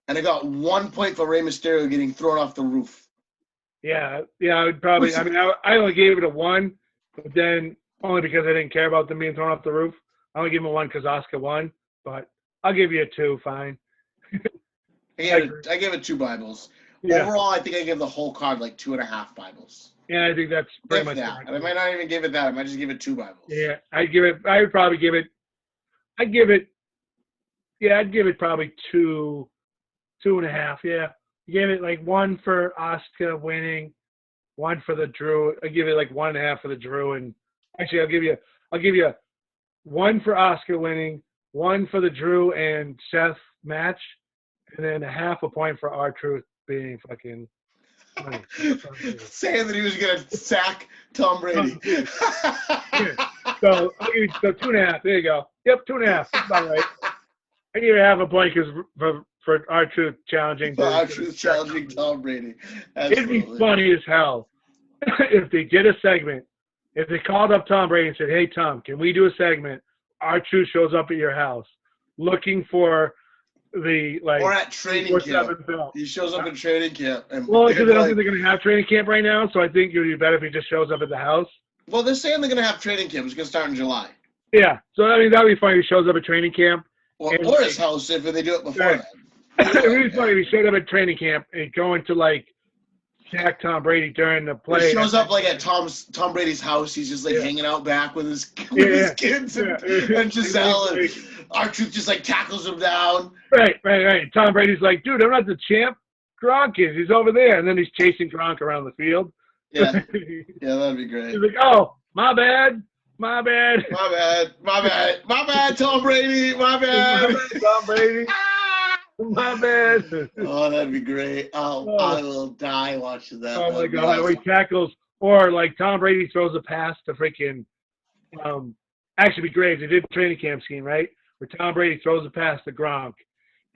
And it got 1 point for Rey Mysterio getting thrown off the roof. Yeah. I would probably. I only gave it a 1, but then only because I didn't care about them being thrown off the roof. I only gave him a 1 because Asuka won, but I'll give you a 2. Fine. I gave it 2 Bibles. Yeah. Overall, I think I gave the whole card like 2.5 Bibles. Yeah, I think that's pretty much that. And I might not even give it that. I might just give it 2 Bibles. Yeah, I would probably give it. I'd give it probably 2.5. Yeah, you gave it like 1 for Asuka winning, 1 for the Drew. I give it like 1.5 for the Drew, and actually I'll give you 1 for Asuka winning, 1 for the Drew and Seth match, and then 0.5 point for R-Truth being fucking funny. Saying that he was gonna sack Tom Brady. Yeah. So I'll give you 2.5. There you go. Yep, 2.5. That's about right. I give you 0.5 point because for R-Truth challenging. For R-Truth challenging Tom Brady. Absolutely. It'd be funny as hell if they did a segment. If they called up Tom Brady and said, "Hey Tom, can we do a segment? R-Truth shows up at your house looking for the like." Or at training camp. He shows up in training camp. Well, because I don't think they're going to have training camp right now, so I think it would be better if he just shows up at the house. Well, they're saying they're going to have training camp. It's going to start in July. Yeah, so I mean that would be funny if he shows up at training camp. Or his house if they do it before right. that. It would be funny if he showed up at training camp and going to like sack Tom Brady during the play. He shows up like at Tom Brady's house. He's just like hanging out back with his kids and Giselle, and R-Truth just like tackles him down. Right. Tom Brady's like, dude, I'm not the champ. Gronk is. He's over there, and then he's chasing Gronk around the field. Yeah, that'd be great. He's like, oh, my bad, Tom Brady, my bad. Tom Brady. My bad. Oh, that'd be great. I will die watching that. Oh my God! Awesome. He tackles, or like Tom Brady throws a pass to freaking. Actually, be great if they did a training camp scheme, right? Where Tom Brady throws a pass to Gronk,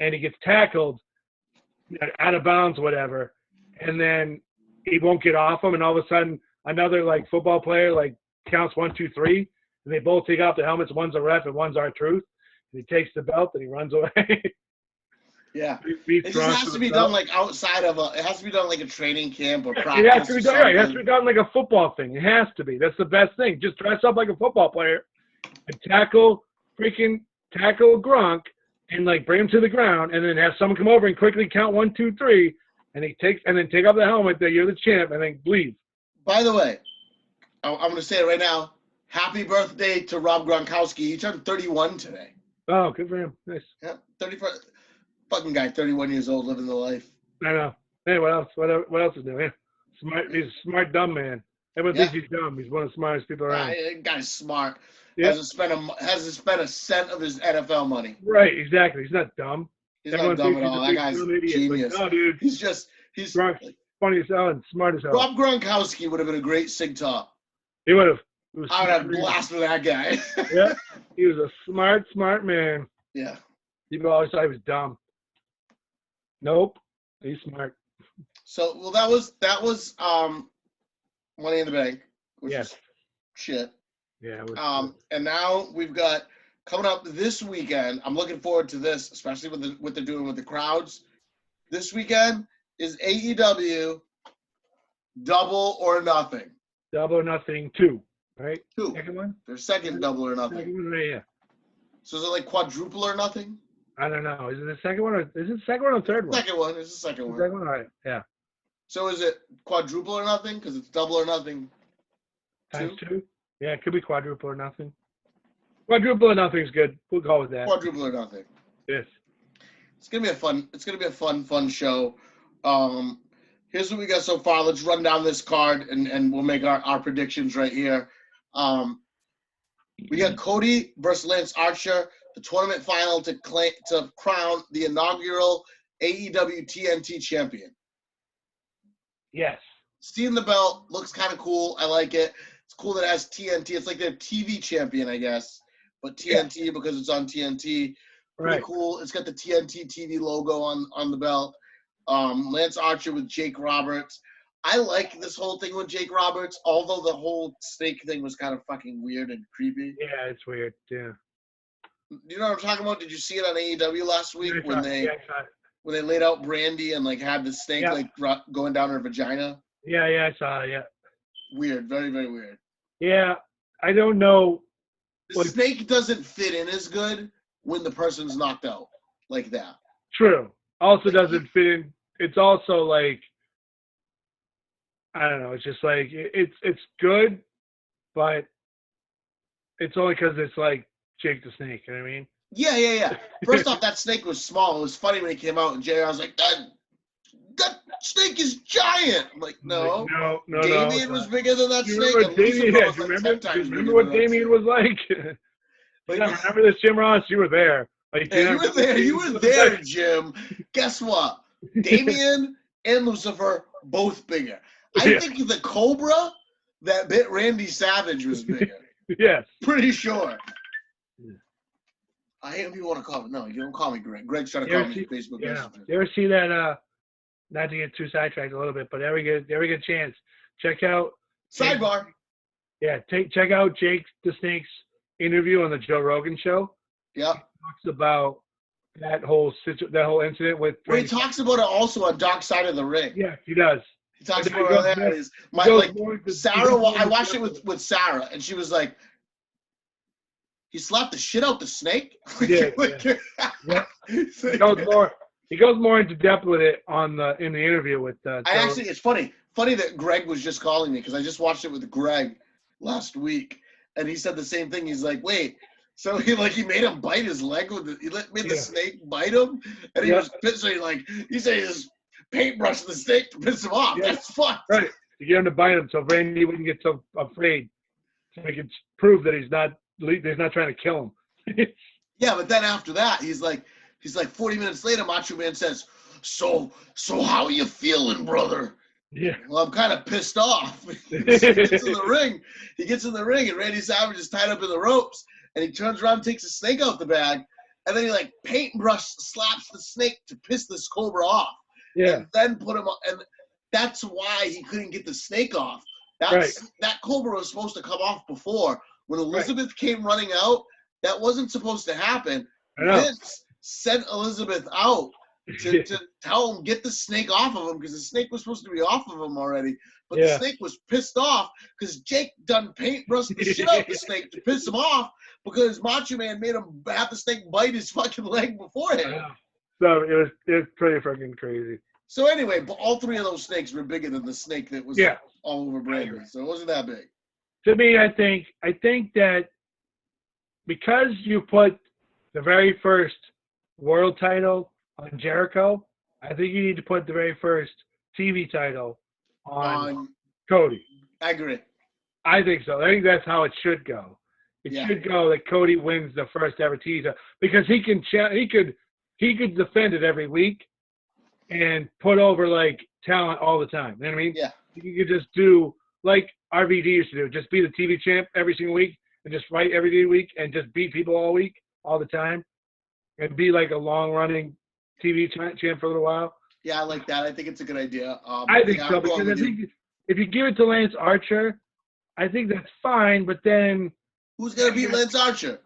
and he gets tackled, out of bounds, whatever, and then he won't get off him, and all of a sudden another like football player like counts 1, 2, 3, and they both take off their helmets. One's a ref and one's R-Truth. And he takes the belt and he runs away. Yeah. Beats It just Gronk has for to the be belt. done like outside of it has to be done like a training camp or It practice. has to be done. Right. It has to be done like a football thing. It has to be. That's the best thing. Just dress up like a football player and tackle Gronk and like bring him to the ground, and then have someone come over and quickly count 1, 2, 3, and then take off the helmet that you're the champ, and then leave. By the way, I'm going to say it right now. Happy birthday to Rob Gronkowski. He turned 31 today. Oh, good for him. Nice. Yeah, 31. Fucking guy, 31 years old, living the life. I know. Hey, what else? What else is new? Yeah. Smart. He's a smart, dumb man. Everyone thinks he's dumb. He's one of the smartest people around. That guy's smart. Yeah. Hasn't spent a cent of his NFL money. Right, exactly. He's not dumb. He's not dumb at all. That guy's genius. Like, no, dude. He's funny as hell and smart as hell. Rob Gronkowski would have been a great sig top. He would have. I would have blasted that guy. Yeah, he was a smart man. Yeah. People always thought he was dumb. Nope, he's smart. So, well, that was Money in the Bank, which is shit. Yeah. And now we've got coming up this weekend. I'm looking forward to this, especially with what they're doing with the crowds. This weekend is AEW Double or Nothing. Double or Nothing 2, right? 2. Second one? Their second Double or Nothing. Second one, right, yeah. So is it like Quadruple or Nothing? I don't know. Is it the second one or the third one? Second one. It's the second one. Second one, all right. Yeah. So is it Quadruple or Nothing? Because it's Double or Nothing. Times 2? Yeah, it could be Quadruple or Nothing. Quadruple or Nothing's good. We'll go with that. Quadruple or Nothing. Yes. It's gonna be a fun show. Here's what we got so far. Let's run down this card and we'll make our predictions right here. We got Cody versus Lance Archer, the tournament final to crown the inaugural AEW TNT champion. Yes. Seeing the belt looks kind of cool. I like it. It's cool that it has TNT. It's like their TV champion, I guess, but TNT because it's on TNT. Pretty cool. It's got the TNT TV logo on the belt. Lance Archer with Jake Roberts. I like this whole thing with Jake Roberts, although the whole snake thing was kind of fucking weird and creepy. Yeah, it's weird. Yeah. You know what I'm talking about? Did you see it on AEW last week when they laid out Brandy and like had the snake like going down her vagina? Yeah, I saw it. Yeah. Weird, very very weird. Yeah, I don't know. The snake doesn't fit in as good when the person's knocked out like that. True. Also doesn't fit in. It's also like, I don't know. It's just like it's good, but it's only because it's like Jake the Snake. You know what I mean? Yeah. First off, that snake was small. It was funny when it came out, and JR was like, "That snake is giant." I'm like, no. Damien was bigger than that snake. Remember what Damien was like? Remember this, Jim Ross? You were there. Like, you were there. You were there, Jim. Guess what? Damien and Lucifer both bigger. I think the Cobra that bit Randy Savage was bigger. Yes. Pretty sure. I hate when people want to call me. No, you don't call me Greg. Greg's trying to call me Facebook Messenger. You ever see that? Not to get too sidetracked a little bit, but every good chance, check out. Sidebar. Check out Jake the Snake's interview on the Joe Rogan show. Yeah. He talks about that whole incident with. Well, he talks about it also on Dark Side of the Ring. Yeah, he does. He talks about Sarah. I watched it with Sarah, and she was like, "He slapped the shit out the snake." He goes more into depth with it in the interview with. It's funny that Greg was just calling me because I just watched it with Greg last week, and he said the same thing. He's like, "Wait." So he made him bite his leg made the snake bite him, and he was pissed. So he said he just paintbrushed the snake to piss him off. Yeah. That's fucked. Right. To get him to bite him so Randy wouldn't get so afraid. So he could prove that he's not trying to kill him. Yeah, but then after that, he's like 40 minutes later, Macho Man says, So how are you feeling, brother? Yeah. Well, I'm kind of pissed off. He gets in the ring, and Randy Savage is tied up in the ropes, and he turns around and takes the snake out the bag, and then he paintbrush slaps the snake to piss this Cobra off. Yeah. and then put him on. And that's why he couldn't get the snake off. Right. That Cobra was supposed to come off before. When Right. Elizabeth came running out, that wasn't supposed to happen. I know. Vince sent Elizabeth out to tell him get the snake off of him because the snake was supposed to be off of him already. But the snake was pissed off because Jake done paintbrushed the shit out of the snake to piss him off because Macho Man made him have the snake bite his fucking leg beforehand. So it was pretty fucking crazy. So anyway, but all three of those snakes were bigger than the snake that was all over Brandon. So it wasn't that big. To me, I think that because you put the very first world title on Jericho, I think you need to put the very first TV title on Cody. I agree. I think so. I think that's how it should go. It should go that Cody wins the first ever TV title because he could defend it every week and put over like talent all the time. You know what I mean? Yeah. You could just do like RVD used to do, just be the TV champ every single week and just fight every week and just beat people all week, all the time, and be like a long-running TV champ for a little while. Yeah, I like that. I think it's a good idea. I think so because I think if you give it to Lance Archer, I think that's fine. But then who's gonna beat Lance Archer?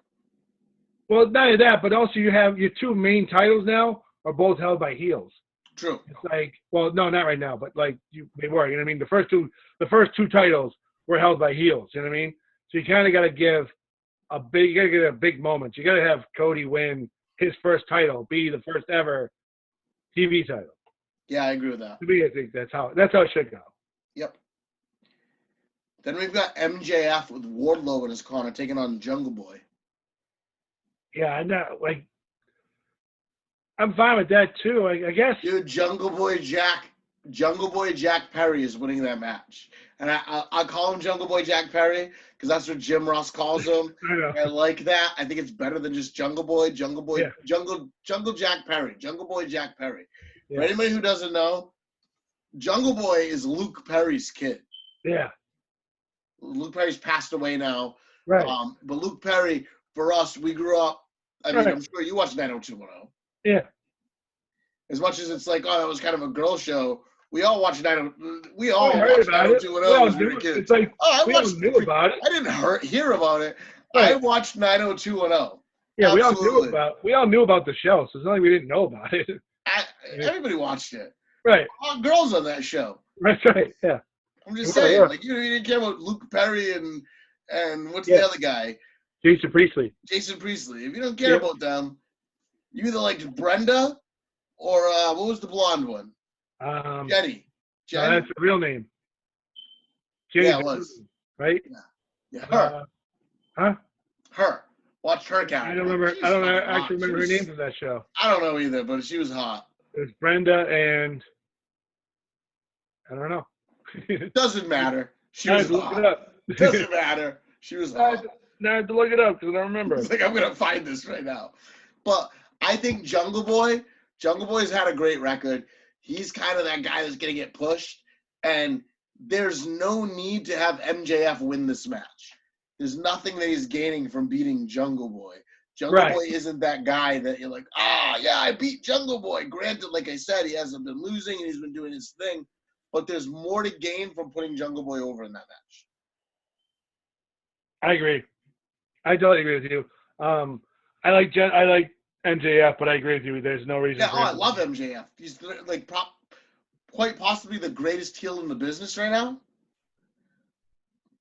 Well, not only that, but also you have your two main titles now are both held by heels. True. It's like, well, no, not right now, but like they were. You know what I mean? The first two titles were held by heels. You know what I mean? So you kind of got to give you got to get a big moment. You got to have Cody win his first title, be the first ever TV title. Yeah, I agree with that. To me, I think that's how it should go. Yep. Then we've got MJF with Wardlow in his corner taking on Jungle Boy. Yeah, I know. Like, I'm fine with that too. I guess. Dude, Jungle Boy Jack Perry is winning that match, and I call him Jungle Boy Jack Perry because that's what Jim Ross calls him. I like that. I think it's better than just Jungle Boy. Jungle Jack Perry. Jungle Boy Jack Perry. Yeah. For anybody who doesn't know, Jungle Boy is Luke Perry's kid. Yeah. Luke Perry's passed away now. Right. But Luke Perry, for us, we grew up. I mean, I'm sure you watched 90210. Yeah. As much as it's like, oh, that was kind of a girl show, we all watched 90210. We all watched 90210 as we were kids. It's like, we all knew about it. I didn't hear about it. Right. I watched 90210. Yeah, Absolutely. we all knew about the show, so it's not like we didn't know about it. Everybody watched it. Right. All girls on that show. That's right. Yeah. I'm just saying, like you didn't care about Luke Perry and what's the other guy? Jason Priestley. If you don't care about them, you either liked Brenda or what was the blonde one? Jenny. That's her real name. Jenny it was. Right? Yeah. Her. Huh? Her. Watched her character. I don't actually remember her name from that show. I don't know either, but she was hot. It was Brenda and I don't know. Doesn't matter. She was hot. Look it up. Doesn't matter. She was hot. Now I have to look it up because I don't remember. It's like I'm gonna find this right now. But I think Jungle Boy's had a great record. He's kind of that guy that's gonna get pushed, and there's no need to have MJF win this match. There's nothing that he's gaining from beating Jungle Boy. Jungle Boy isn't that guy that you're like, I beat Jungle Boy. Granted, like I said, he hasn't been losing and he's been doing his thing, but there's more to gain from putting Jungle Boy over in that match. I agree. I totally agree with you. I like MJF, but I agree with you. There's no reason. Yeah, I love MJF. He's like quite possibly the greatest heel in the business right now.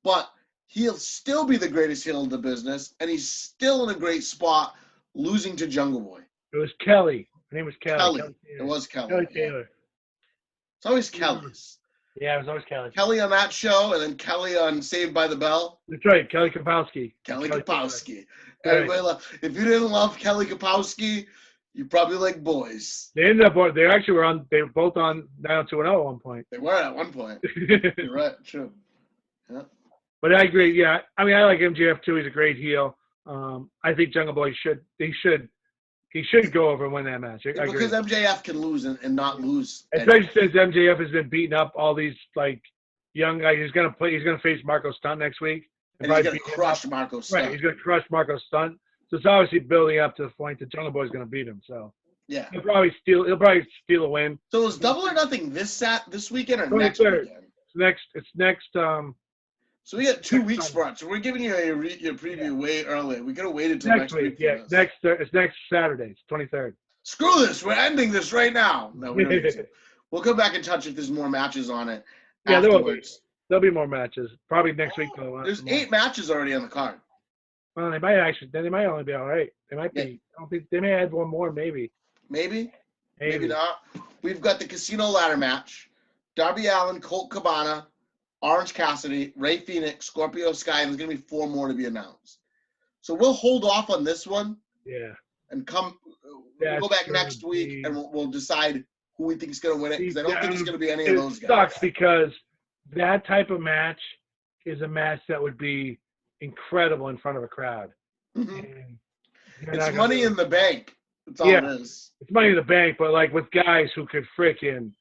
But he'll still be the greatest heel in the business, and he's still in a great spot losing to Jungle Boy. It was Kelly. Her name was Kelly. It was Kelly. Kelly Taylor. It's always Kelly's. Yeah, it was always Kelly. Kelly on that show, and then Kelly on Saved by the Bell. That's right, Kelly Kapowski. Kelly Kapowski. Everybody if you didn't love Kelly Kapowski, you probably like boys. They ended up. They were both on 90210 at one point. They were at one point. You're right. True. Yeah. But I agree. Yeah, I mean, I like MJF too. He's a great heel. I think Jungle Boy should go over and win that match. Because MJF can lose and not lose. Especially since MJF has been beating up all these like young guys. He's gonna face Marco Stunt next week. And he's gonna crush Marco Stunt. Right, he's gonna crush Marco Stunt. So it's obviously building up to the point that Jungle Boy's gonna beat him. So Yeah. He'll probably steal a win. So is Double or Nothing this weekend or 23rd. next weekend? It's next. So we got 2 next weeks Sunday. for it. So we're giving you a preview way early. We could have waited till next week for Yeah, this. it's next Saturday. It's 23rd. Screw this. We're ending this right now. No, we don't need to. We'll come back in touch if there's more matches on it afterwards. There'll be more matches. Probably next week. There's 8 matches already on the card. Well, they might only be all right. They might be. I don't think they may add one more, maybe. Maybe not. We've got the Casino Ladder match. Darby Allin, Colt Cabana, Orange Cassidy, Ray Phoenix, Scorpio Sky. There's going to be 4 more to be announced. So we'll hold off on this one. Yeah. And we'll go back next week and we'll decide who we think is going to win it, because I don't think it's going to be any of those guys. It sucks because that type of match is a match that would be incredible in front of a crowd. Mm-hmm. It's money in the bank. That's all it is. It's money in the bank, but like with guys who could frickin'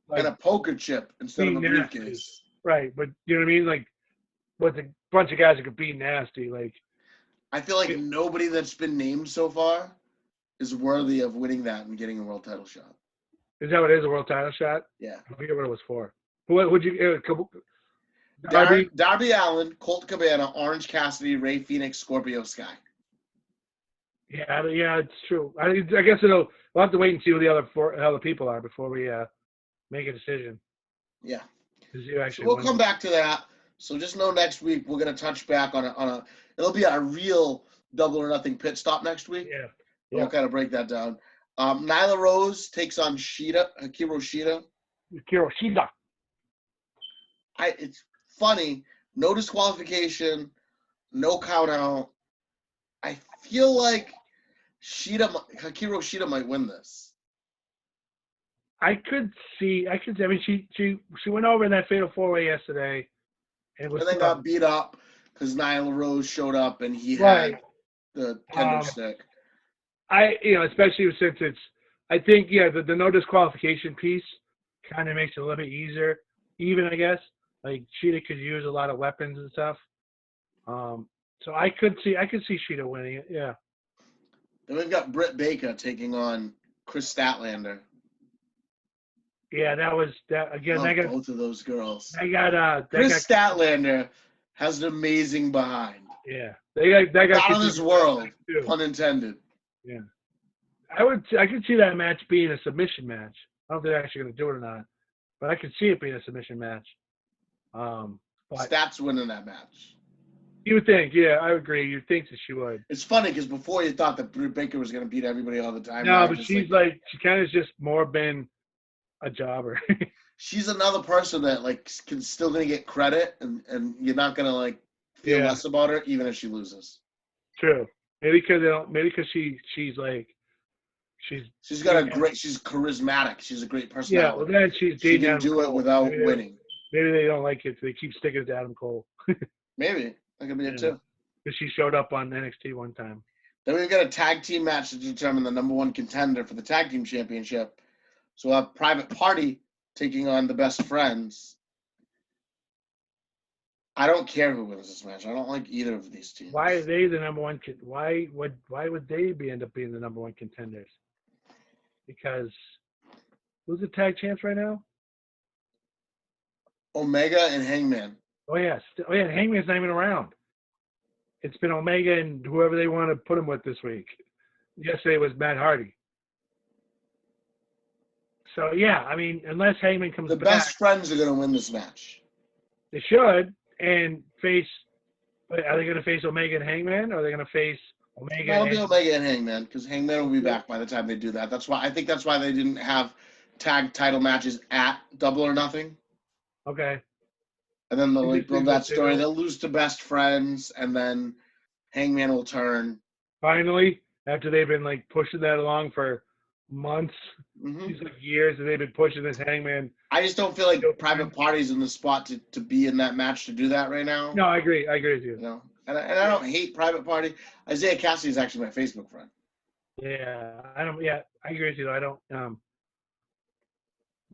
and a poker chip instead of a briefcase. Right, but you know what I mean? Like with a bunch of guys that could be nasty. Like I feel like nobody that's been named so far is worthy of winning that and getting a world title shot. Is that what it is, a world title shot? Yeah. I forget what it was for. What would you? Darby Allin, Colt Cabana, Orange Cassidy, Ray Phoenix, Scorpio Sky. Yeah, it's true. I guess we'll have to wait and see who the other people are before we make a decision. Yeah. So we'll come back to that. So just know next week we're gonna touch back on a. It'll be a real Double or Nothing pit stop next week. Yeah. We'll kind of break that down. Nyla Rose takes on Hikaru Shida. It's funny. No disqualification, no count out. I feel like Hikaru Shida might win this. I could see. I mean, she went over in that fatal 4-way yesterday, and then got beat up because Nyla Rose showed up and he had the kendo stick. Especially since I think the no disqualification piece kind of makes it a little bit easier. Even I guess like Shida could use a lot of weapons and stuff. So I could see Shida winning it. Yeah. Then we've got Britt Baker taking on Chris Statlander. Yeah, that was that again. Both of those girls. Chris Statlander has an amazing behind. Yeah, that got out of this world, pun intended. Yeah, I could see that match being a submission match. I don't think they're actually going to do it or not, but I could see it being a submission match. Stats winning that match. You would think, yeah, I agree. You'd think that she would. It's funny because before you thought that Britt Baker was going to beat everybody all the time. No, but she's she kind of just more been a jobber. She's another person that can still going to get credit, and you're not going to feel less about her even if she loses. True. Maybe because she's charismatic. She's a great personality. Yeah, well then she can do it without winning. Maybe they don't like it, so they keep sticking to Adam Cole. Maybe. That could be it too. Because she showed up on NXT one time. Then we've got a tag team match to determine the number 1 contender for the tag team championship. So we'll have Private Party taking on the Best Friends. I don't care who wins this match. I don't like either of these teams. Why are they the number 1? Why would they end up being the number 1 contenders? Because who's the tag champs right now? Omega and Hangman. Oh yeah, Hangman's not even around. It's been Omega and whoever they want to put him with this week. Yesterday was Matt Hardy. So yeah, I mean, unless Hangman comes back, the Best Friends are going to win this match. They should and face. Are they going to face Omega and Hangman, or are they going to face Omega? That'll be Omega and Hangman because Hangman will be back by the time they do that. I think that's why they didn't have tag title matches at Double or Nothing. Okay. And then they'll build that story. They'll lose to Best Friends, and then Hangman will turn. Finally, after they've been pushing that along for months, these years, and they've been pushing this Hangman. I just don't feel like Private Party's in the spot to be in that match to do that right now. No, I agree. I agree with you. And I don't hate Private Party. Isaiah Cassidy is actually my Facebook friend. Yeah, I don't. Yeah, I agree with you. I don't.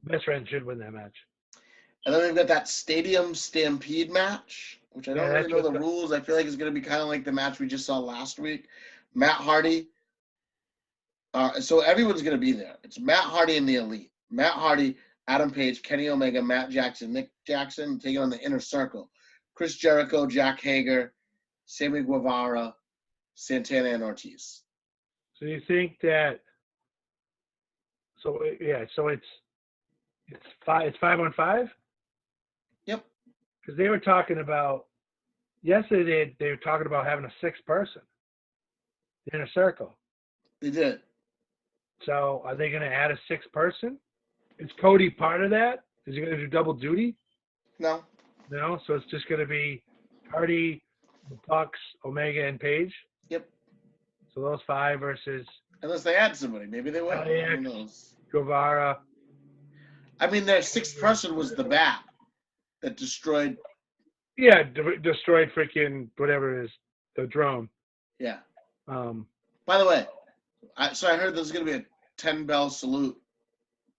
Best Friend should win that match. And then we've got that Stadium Stampede match, which I don't really know the rules. I feel like it's going to be kind of like the match we just saw last week. Matt Hardy So everyone's going to be there. It's Matt Hardy and the Elite. Matt Hardy, Adam Page, Kenny Omega, Matt Jackson, Nick Jackson taking on the Inner Circle. Chris Jericho, Jack Hager, Sammy Guevara, Santana, and Ortiz. So you think that? So yeah, so it's 5-on-5. Yep. Because they were talking about yesterday. They were talking about having a 6-person Inner Circle. They did. So are they going to add a 6-person? Is Cody part of that? Is he going to do double duty? No. No. So it's just going to be Hardy, the Bucks, Omega, and Page. Yep. So those 5 versus. Unless they add somebody, maybe they will. Who knows? Guevara. I mean, their 6th person was the Bat that destroyed. Yeah, destroyed freaking whatever it is, the drone. Yeah. By the way, I heard there's going to be a 10-bell salute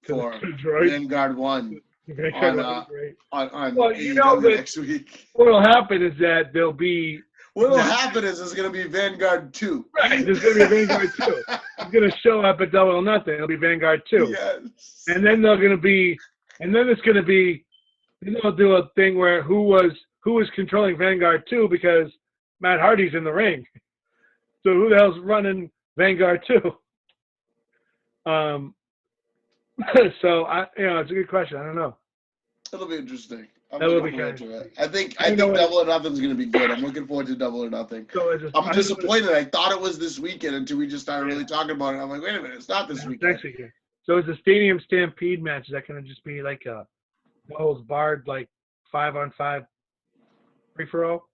for Vanguard 1 on well, AEW next week. What'll happen is that there'll be. What'll happen is there's going to be Vanguard 2. Right, there's going to be Vanguard 2. It's going to show up at Double or Nothing. It'll be Vanguard 2. Yes. And then they're going to be, and then it's going to be, then they'll do a thing where who was controlling Vanguard 2 because Matt Hardy's in the ring. So who the hell's running Vanguard 2? So it's a good question. I don't know. It'll be interesting. That will be kind of I think Double or Nothing's going to be good. I'm looking forward to Double or Nothing. I'm disappointed. I thought it was this weekend until we just started really talking about it. I'm like, wait a minute, it's not this weekend. Next weekend. So is the Stadium Stampede match, is that going to just be like a no-holds-barred, like 5-on-5 free-for-all?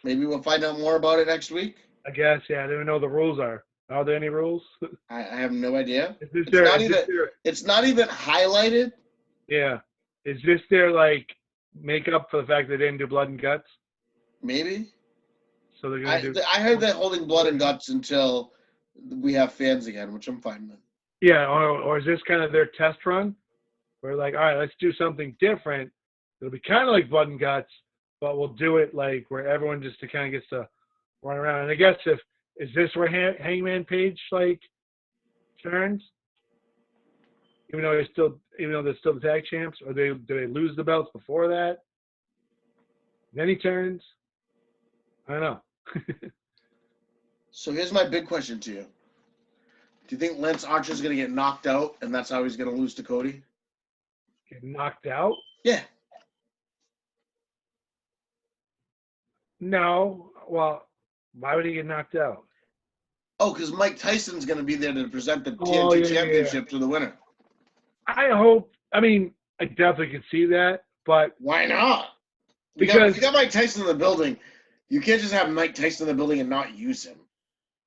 Maybe we'll find out more about it next week. I guess, yeah. I don't even know what the rules are. Are there any rules? I have no idea. It's not even highlighted. Yeah. Is this their, like, make up for the fact they didn't do blood and guts? Maybe. So they're going to do. I heard they're holding blood and guts until we have fans again, which I'm fine with. Yeah, or is this kind of their test run? We're like, all right, let's do something different. It'll be kind of like blood and guts, but we'll do it like where everyone just kind of gets to run around. And I guess is this where Hangman Page like turns? Even though they're still the tag champs, or do they lose the belts before that? Then he turns. I don't know. So here's my big question to you: do you think Lance Archer's going to get knocked out, and that's how he's going to lose to Cody? Get knocked out? Yeah. No. Well, why would he get knocked out? Oh, because Mike Tyson's going to be there to present the TNT Championship to the winner. I definitely could see that, but why not? Because you got Mike Tyson in the building. You can't just have Mike Tyson in the building and not use him.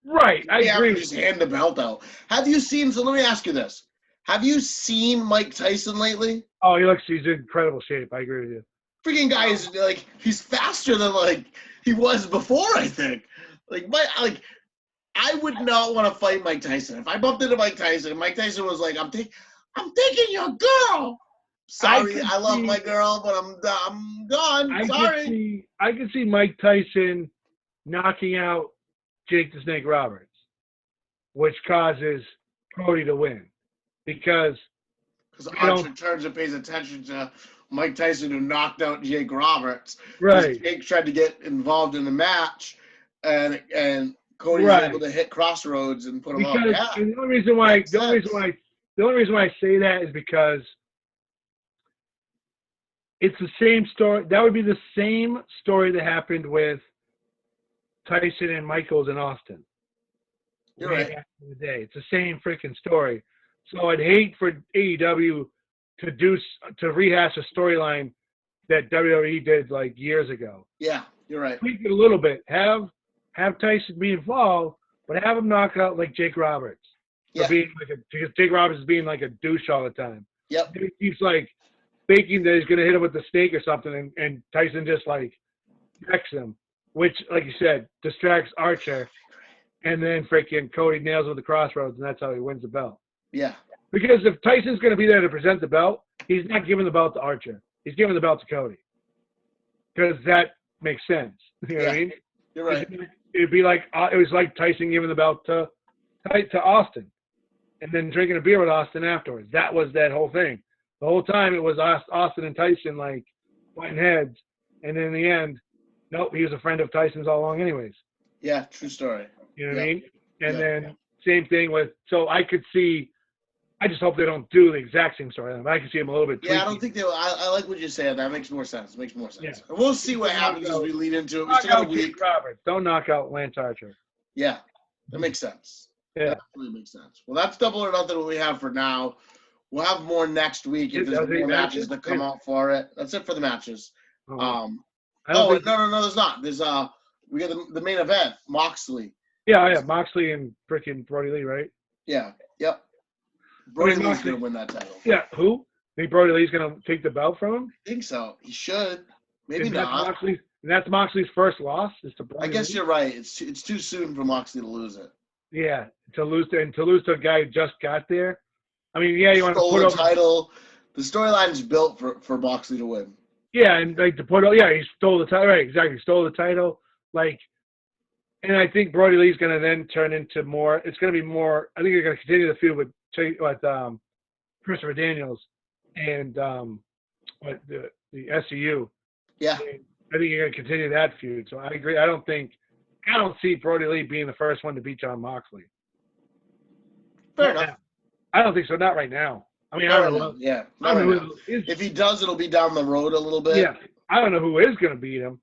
Right, I agree. Just hand the belt out. Have you seen? So let me ask you this: have you seen Mike Tyson lately? Oh, he's in incredible shape. I agree with you. Freaking guy is he's faster than he was before. I think I would not want to fight Mike Tyson. If I bumped into Mike Tyson and Mike Tyson was like, I'm taking your girl. Sorry, I love my girl, but I'm gone. Sorry. I could see Mike Tyson knocking out Jake the Snake Roberts, which causes Cody to win. Because Archer turns and pays attention to Mike Tyson, who knocked out Jake Roberts. Right. Jake tried to get involved in the match, and Cody was able to hit Crossroads and put him up. Yeah. And the only reason why I say that is because it's the same story. That would be the same story that happened with Tyson and Michaels in Austin. You're right. Back in the day. It's the same freaking story. So I'd hate for AEW to rehash a storyline that WWE did like years ago. Yeah, you're right. Tweak it a little bit. Have Tyson be involved, but have him knock out like Jake Roberts. Yeah. Because Jake Roberts is being like a douche all the time. Yep. He keeps like thinking that he's gonna hit him with the snake or something, and Tyson just like wrecks him, which, like you said, distracts Archer, and then freaking Cody nails him with the Crossroads, and that's how he wins the belt. Yeah. Because if Tyson's gonna be there to present the belt, he's not giving the belt to Archer. He's giving the belt to Cody. Because that makes sense. You know what I mean? You're right. It'd be like it was like Tyson giving the belt to Austin. and then drinking a beer with Austin afterwards. That was that whole thing. The whole time it was Austin and Tyson like butting heads, and then in the end, nope, he was a friend of Tyson's all along anyways. Yeah, true story. You know what I Yep. mean? And Yep. then same thing with, so I could see, I just hope they don't do the exact same storyline, but I can see them a little bit tweaking. Yeah, I don't think they will. I like what you said. That makes more sense. Makes more sense. Yeah. And we'll see what happens as we lead into it. We Knock still got a out week. Jake Roberts. Don't knock out Lance Archer. Yeah, that makes sense. Yeah. That really makes sense. Well, that's double or nothing what we have for now. We'll have more next week if there's more matches that come out for it. That's it for the matches. I No, don't think, no, there's not. There's we got the main event, Moxley. yeah, Moxley and freaking Brody Lee, right? Yeah, yep. Brody Lee's Moxley- gonna win that title. Yeah, who? Think Brody Lee's gonna take the belt from him? I think so. He should. Maybe And that's not. that's Moxley's first loss is to Brody I guess Lee? you're right. It's too soon for Moxley to lose it. Yeah, to lose to a guy who just got there. I mean, yeah, you want to Stole put the over title. The storyline's built for Moxley to win. Yeah, and like to put he stole the title, right? Exactly, stole the title. Like, and I think Brody Lee's going to then turn into more. It's going to be more. I think they're going to continue the feud with Christopher Daniels and the SCU. Yeah. And I think you're going to continue that feud. So I agree. I don't see Brody Lee being the first one to beat John Moxley. Fair enough. I don't think so. Not right now. I mean, I don't know. Yeah. I don't know who is. If he does, it'll be down the road a little bit. Yeah. I don't know who is going to beat him,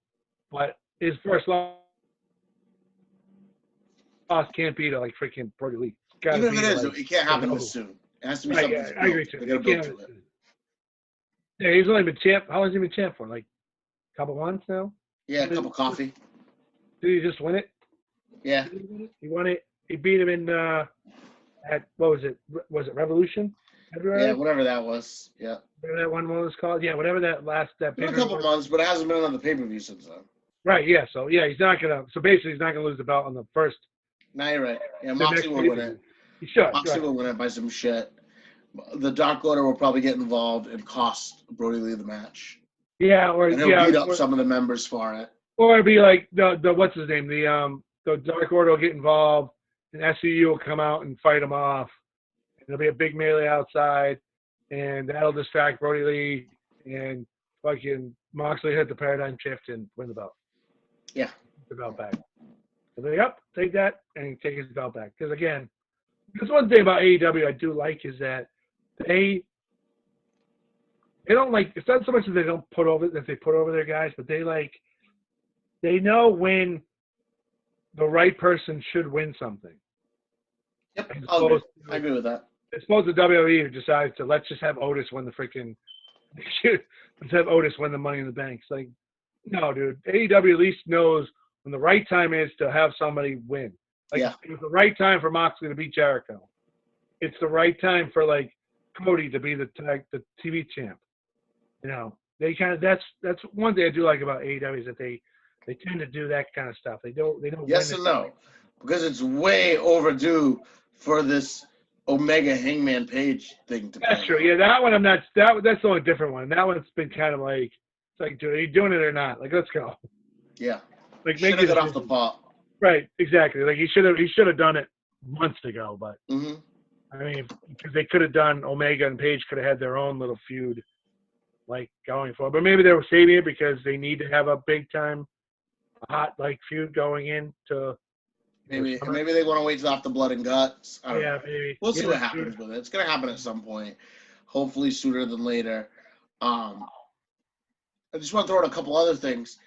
but his first loss can't beat like freaking Brody Lee. Even if it is, it can't happen this soon. It has to be something. Yeah, I agree too. They got to build to it. Yeah, he's only been champ. How long has he been champ for? Like a couple months now? Yeah, a cup of coffee. Did he just win it? Yeah. He won it. He beat him in at what was it? Was it Revolution? February? Yeah, whatever that was. Yeah. Whatever that one was called. Yeah, whatever that Been a couple months, but it hasn't been on the pay-per-view since then. Right. Yeah. So yeah, he's not gonna. So basically, he's not gonna lose the belt on the first. No, you're right. Yeah, Moxley will win it. He should. Moxley will win it by some shit. The Dark Order will probably get involved and cost Brody Lee the match. Yeah, or And he'll beat up some of the members for it. Or it'd be like the what's his name? The Dark Order will get involved, and SCU will come out and fight him off. And there'll be a big melee outside, and that'll distract Brody Lee, and fucking Moxley hit the paradigm shift and win the belt. Yeah. The belt back. And then, yep, take that and take his belt back. Because again, that's one thing about AEW I do like is that they don't like. It's not so much that they don't put over their guys, but they know when the right person should win something. Yep, I agree with that. It's supposed to WWE who decides to let's just have Otis win the freaking let's have Otis win the Money in the Bank. It's like, no, dude. AEW at least knows when the right time is to have somebody win. Like, it was the right time for Moxley to beat Jericho. It's the right time for like Cody to be the TV champ. You know, they kind of that's one thing I do like about AEW is that they tend to do that kind of stuff. They don't. Yes and no, because it's way overdue for this Omega Hangman Page thing to. That's true. Yeah, that one I'm not. That's the only different one. That one's been kind of like, it's like, dude, are you doing it or not? Like, let's go. Yeah. Like, should have got off the pot. Right. Exactly. Like he should have done it months ago. But Mm-hmm. I mean, because they could have done Omega and Page could have had their own little feud, like going forward. But maybe they were saving it because they need to have a big time, hot like feud going into. Maybe they want to wait till after Blood and Guts. I don't know. Maybe. We'll see what happens with it. It's gonna happen at some point, hopefully sooner than later. I just want to throw in a couple other things.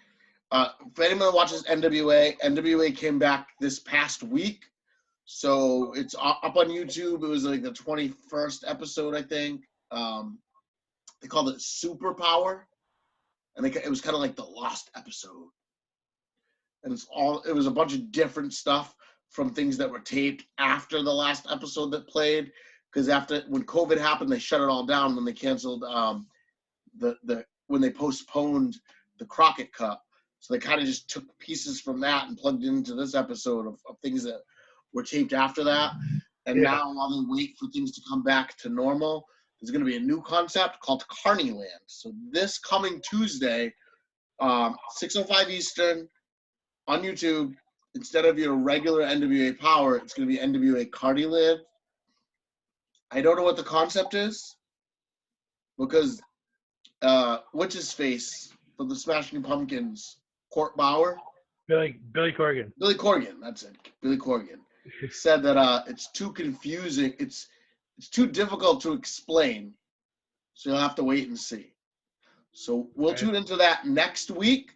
If anyone that watches NWA came back this past week, so it's up on YouTube. It was like the 21st episode, I think. They called it Superpower, and it was kind of like the lost episode. And it was a bunch of different stuff from things that were taped after the last episode that played. Because when COVID happened, they shut it all down when they canceled when they postponed the Crockett Cup. So they kind of just took pieces from that and plugged it into this episode of things that were taped after that. And now while they wait for things to come back to normal, there's going to be a new concept called Carnyland. So this coming Tuesday, 6:05 Eastern, on YouTube, instead of your regular NWA Power, it's going to be NWA Carnyland. I don't know what the concept is because what's his face from the Smashing Pumpkins, Court Bauer, Billy Corgan. Billy Corgan, that's it, Billy Corgan, said that it's too confusing. It's too difficult to explain, so you'll have to wait and see. So we'll tune into that next week.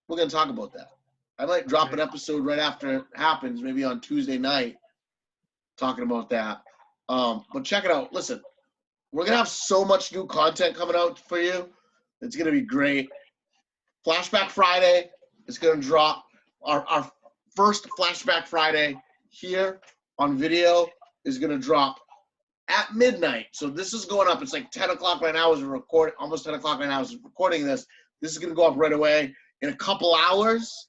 We're gonna talk about that. I might drop an episode right after it happens, maybe on Tuesday night, talking about that. But check it out. Listen, we're gonna have so much new content coming out for you. It's gonna be great. Flashback Friday is gonna drop. Our first Flashback Friday here on video is gonna drop at midnight. So this is going up. It's like 10 o'clock right now as we're recording, almost 10 o'clock right now as we're recording this. This is gonna go up right away in a couple hours.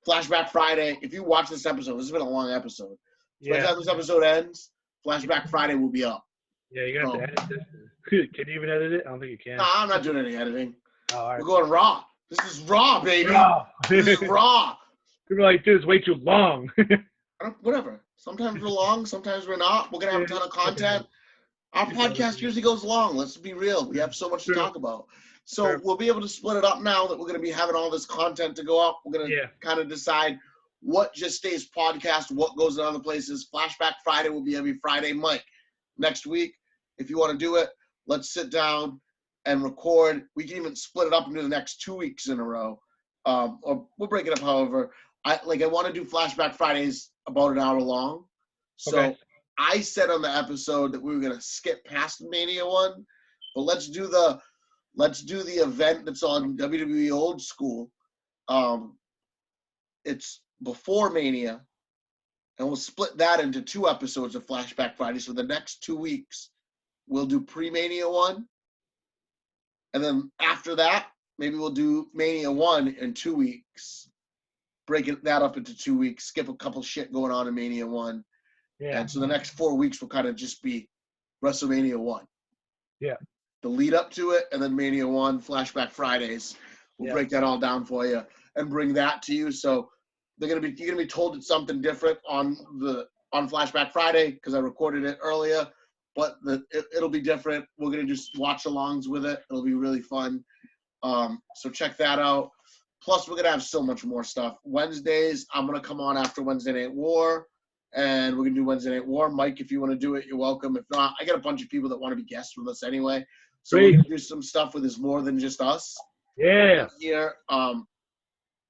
Flashback Friday. If you watch this episode, this has been a long episode. So by the time this episode ends, Flashback Friday will be up. Yeah, you're going to have to edit this. Can you even edit it? I don't think you can. Nah, I'm not doing any editing. Oh, all right. We're going raw. This is raw, baby. Raw. This is raw. People are like, dude, it's way too long. Whatever. Sometimes we're long, sometimes we're not. We're going to have a ton of content. Our podcast usually goes long. Let's be real. We have so much to talk about. So we'll be able to split it up now that we're going to be having all this content to go up. We're going to kind of decide what just stays podcast, what goes in other places. Flashback Friday will be every Friday. Mike, next week, if you want to do it, let's sit down and record. We can even split it up into the next 2 weeks in a row. Or we'll break it up however. I want to do Flashback Fridays about an hour long. So I said on the episode that we were going to skip past Mania 1, but let's do the event that's on WWE Old School. It's before Mania, and we'll split that into 2 episodes of Flashback Friday. So the next 2 weeks, we'll do pre-Mania 1, and then after that, maybe we'll do Mania 1 in 2 weeks, breaking that up into 2 weeks, skip a couple shit going on in Mania 1. Yeah. And so the next 4 weeks will kind of just be WrestleMania 1. Yeah. The lead up to it, and then Mania 1, Flashback Fridays. We'll break that all down for you and bring that to you. So you're gonna be told it's something different on Flashback Friday because I recorded it earlier, but it'll be different. We're gonna just watch alongs with it. It'll be really fun. So check that out. Plus, we're gonna have so much more stuff. Wednesdays, I'm gonna come on after Wednesday Night War, and we're gonna do Wednesday Night War. Mike, if you want to do it, you're welcome. If not, I got a bunch of people that want to be guests with us anyway. So we're gonna do some stuff with more than just us. Yeah. Here,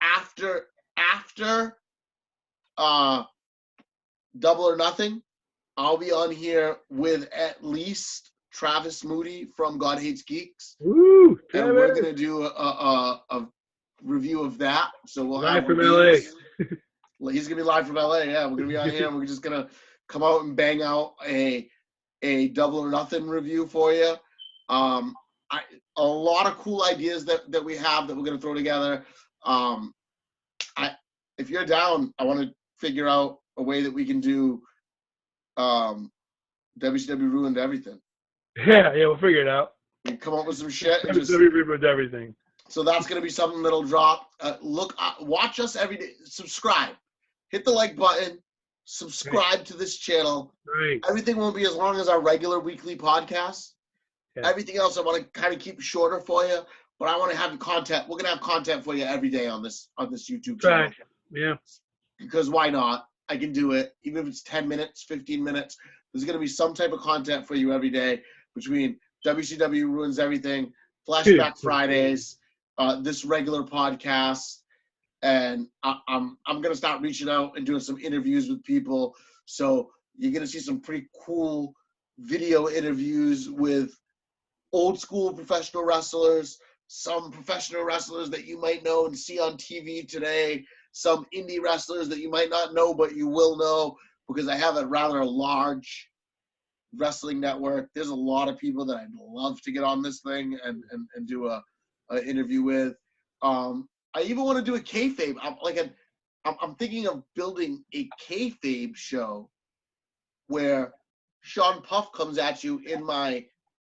after Double or Nothing, I'll be on here with at least Travis Moody from God Hates Geeks. Woo, and we're gonna do a review of that. So we'll live have from LA. He's gonna be live from LA. Yeah, we're gonna be on here. And we're just gonna come out and bang out a Double or Nothing review for you. A lot of cool ideas that we have that we're gonna throw together. If you're down, I want to figure out a way that we can do WCW Ruined Everything. Yeah, we'll figure it out. We come up with some shit. WCW Ruined Everything. So that's gonna be something that'll drop. Watch us every day. Subscribe. Hit the like button. Subscribe to this channel. Right. Everything won't be as long as our regular weekly podcast. Yeah. Everything else I want to kind of keep shorter for you, but I want to have content. We're gonna have content for you every day on this YouTube channel. Right. Yeah. Because why not? I can do it. Even if it's 10 minutes, 15 minutes, there's gonna be some type of content for you every day between WCW Ruins Everything, Flashback Fridays, this regular podcast, and I'm gonna start reaching out and doing some interviews with people. So you're gonna see some pretty cool video interviews with old school professional wrestlers, some professional wrestlers that you might know and see on TV today, some indie wrestlers that you might not know but you will know because I have a rather large wrestling network. There's a lot of people that I'd love to get on this thing and do a interview with. I even want to do a kayfabe. I'm thinking of building a kayfabe show where Sean Puff comes at you in my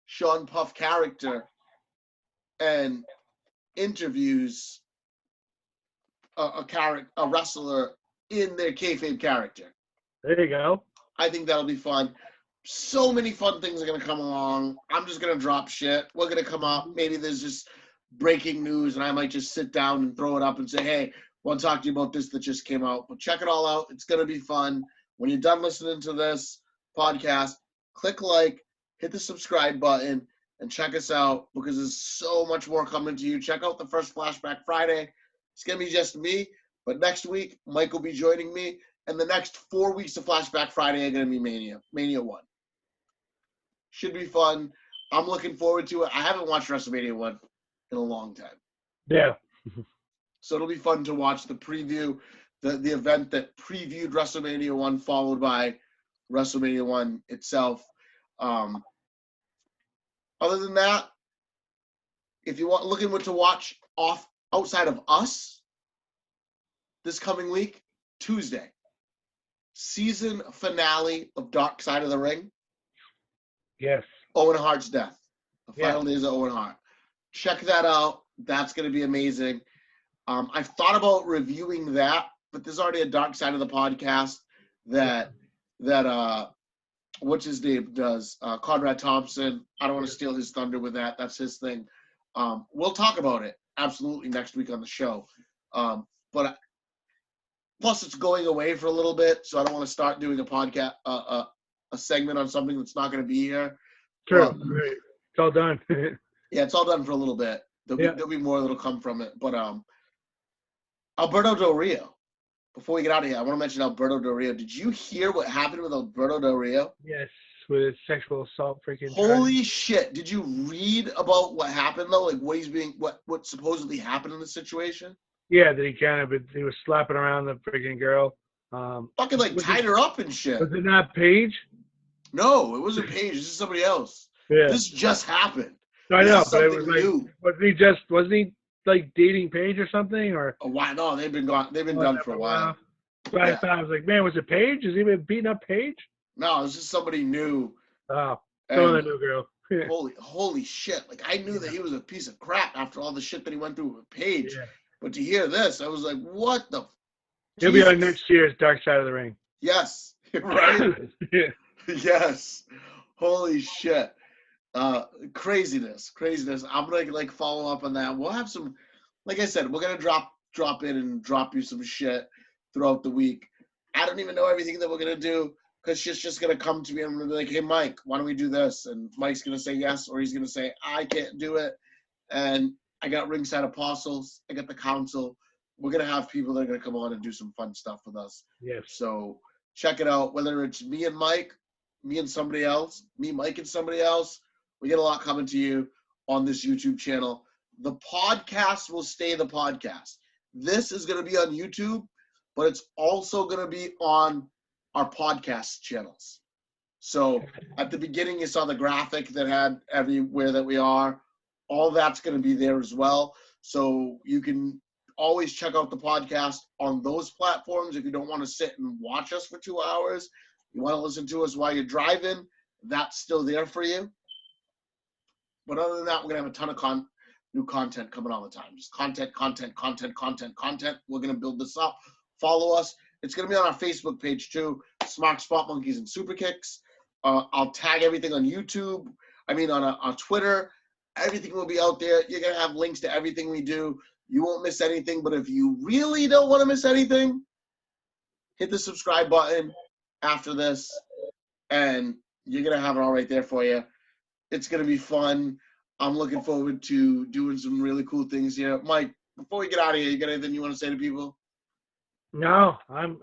Sean Puff character and interviews a wrestler in their kayfabe character. There you go. I think that'll be fun. So many fun things are going to come along. I'm just going to drop shit. We're going to come up. Maybe there's just breaking news, and I might just sit down and throw it up and say, hey, want to talk to you about this that just came out. But check it all out. It's going to be fun. When you're done listening to this podcast, click like, hit the subscribe button, and check us out because there's so much more coming to you. Check out the first Flashback Friday. It's going to be just me, but next week, Mike will be joining me, and the next 4 weeks of Flashback Friday are going to be Mania 1. Should be fun. I'm looking forward to it. I haven't watched WrestleMania 1 in a long time. Yeah. So it'll be fun to watch the preview, the event that previewed WrestleMania 1, followed by WrestleMania 1 itself. Other than that, if you want looking what to watch outside of us this coming week, Tuesday, season finale of Dark Side of the Ring. Yes. Owen Hart's death. The final Yeah. days of Owen Hart. Check that out. That's going to be amazing. I've thought about reviewing that, but there's already a Dark Side of the podcast that what's his name does, Conrad Thompson. I don't want to steal his thunder with that. That's his thing. We'll talk about it absolutely next week on the show. But plus it's going away for a little bit, so I don't want to start doing a podcast, a segment on something that's not going to be here. True. Well, Right. It's all done. yeah, it's all done for a little bit. There'll be more that'll come from it. But Alberto Del Rio. Before we get out of here, I want to mention Alberto Del Rio. Did you hear what happened with Alberto Del Rio? Yes, with his sexual assault freaking. Holy shit. Did you read about what happened though? Like what supposedly happened in the situation? Yeah, that he was slapping around the freaking girl. Fucking tied her up and shit. Was it not Paige? No, it wasn't Paige. This is somebody else. Yeah. This just happened. I know, this is but it something was new. wasn't he like dating Paige or something? Or A while? No, they've been done for a while. But I thought, I was like, man, was it Paige? Has he been beating up Paige? No, it's just somebody new. Oh, the new girl. Holy shit. Like, I knew that he was a piece of crap after all the shit that he went through with Paige. Yeah. But to hear this, I was like, what the? He'll be on next year's Dark Side of the Ring. Yes. Right? Yeah. Yes. Holy shit. Craziness. I'm gonna follow up on that. We'll have some, like I said, we're gonna drop in and drop you some shit throughout the week. I don't even know everything that we're gonna do because shit's just gonna come to me and I'm gonna be like, hey Mike, why don't we do this? And Mike's gonna say yes, or he's gonna say I can't do it. And I got Ringside Apostles, I got the Council. We're gonna have people that are gonna come on and do some fun stuff with us. Yes. So check it out. Whether it's me and Mike, me and somebody else, me, Mike, and somebody else, we get a lot coming to you on this YouTube channel. The podcast will stay the podcast. This is going to be on YouTube, but it's also going to be on our podcast channels. So at the beginning, you saw the graphic that had everywhere that we are. All that's going to be there as well. So you can always check out the podcast on those platforms if you don't want to sit and watch us for 2 hours. You want to listen to us while you're driving, that's still there for you. But other than that, we're going to have a ton of new content coming all the time. Just content. We're going to build this up. Follow us. It's going to be on our Facebook page too, Smarks, Spot Monkeys, and Super Kicks. I'll tag everything on YouTube. On Twitter. Everything will be out there. You're going to have links to everything we do. You won't miss anything. But if you really don't want to miss anything, hit the subscribe button after this, and you're going to have it all right there for you. It's going to be fun. I'm looking forward to doing some really cool things here. Mike, before we get out of here, you got anything you want to say to people? No, I'm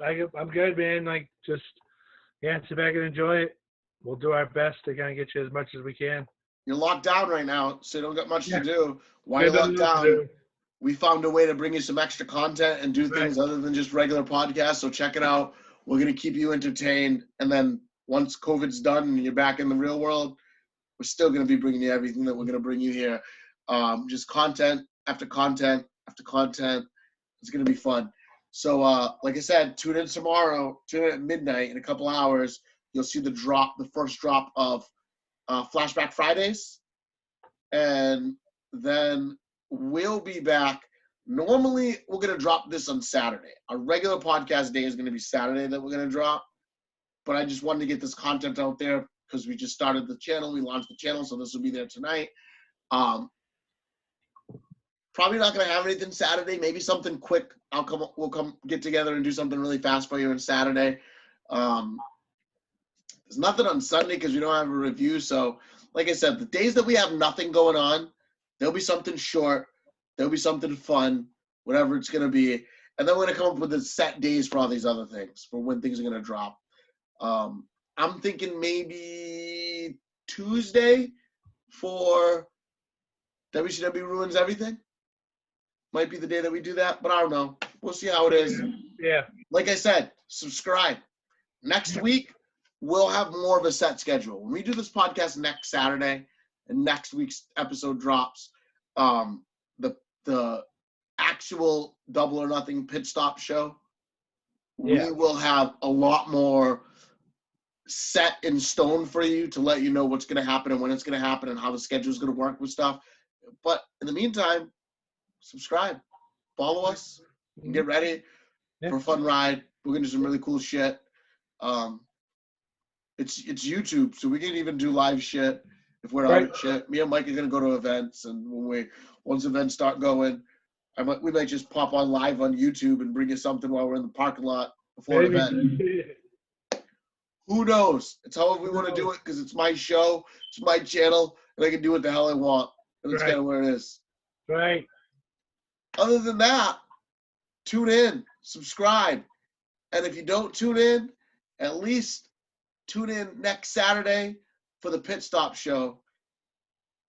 good, man. Sit back and enjoy it. We'll do our best to kind of get you as much as we can. You're locked down right now, so you don't got much to do. While Good you're locked down, we found a way to bring you some extra content and do things other than just regular podcasts, so check it out. We're going to keep you entertained, and then once COVID's done and you're back in the real world, we're still going to be bringing you everything that we're going to bring you here. Just content after content after content. It's going to be fun. So, like I said, tune in tomorrow. Tune in at midnight in a couple hours. You'll see the first drop of Flashback Fridays. And then we'll be back. Normally, we're going to drop this on Saturday. Our regular podcast day is going to be Saturday that we're going to drop. But I just wanted to get this content out there because we just started the channel. We launched the channel, so this will be there tonight. Probably not going to have anything Saturday. Maybe something quick. We'll come get together and do something really fast for you on Saturday. There's nothing on Sunday because we don't have a review. So, like I said, the days that we have nothing going on, there'll be something short. There'll be something fun, whatever it's going to be. And then we're going to come up with the set days for all these other things, for when things are going to drop. I'm thinking maybe Tuesday for WCW Ruins Everything. Might be the day that we do that, but I don't know. We'll see how it is. Yeah. Like I said, subscribe. Next week, we'll have more of a set schedule. When we do this podcast next Saturday and next week's episode drops, the actual Double or Nothing pit stop show, we will have a lot more set in stone for you to let you know what's going to happen and when it's going to happen and how the schedule is going to work with stuff. But in the meantime, subscribe, follow us, and get ready for a fun ride. We're going to do some really cool shit. It's YouTube, so we can even do live shit if we're out at shit. Me and Mike are going to go to events, and once events start going, we might just pop on live on YouTube and bring you something while we're in the parking lot before an event. Who knows? It's however we want to do it because it's my show, it's my channel, and I can do what the hell I want. And that's kind of where it is. Right. Other than that, tune in, subscribe. And if you don't tune in, at least tune in next Saturday for the Pit Stop show.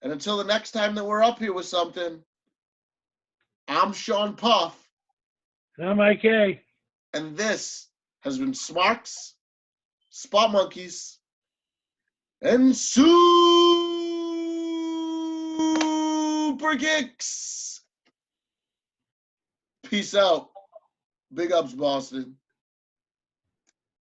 And until the next time that we're up here with something, I'm Sean Puff. And I'm IK. And this has been Smarks, Spot Monkeys, and Super Kicks. Peace out. Big ups, Boston.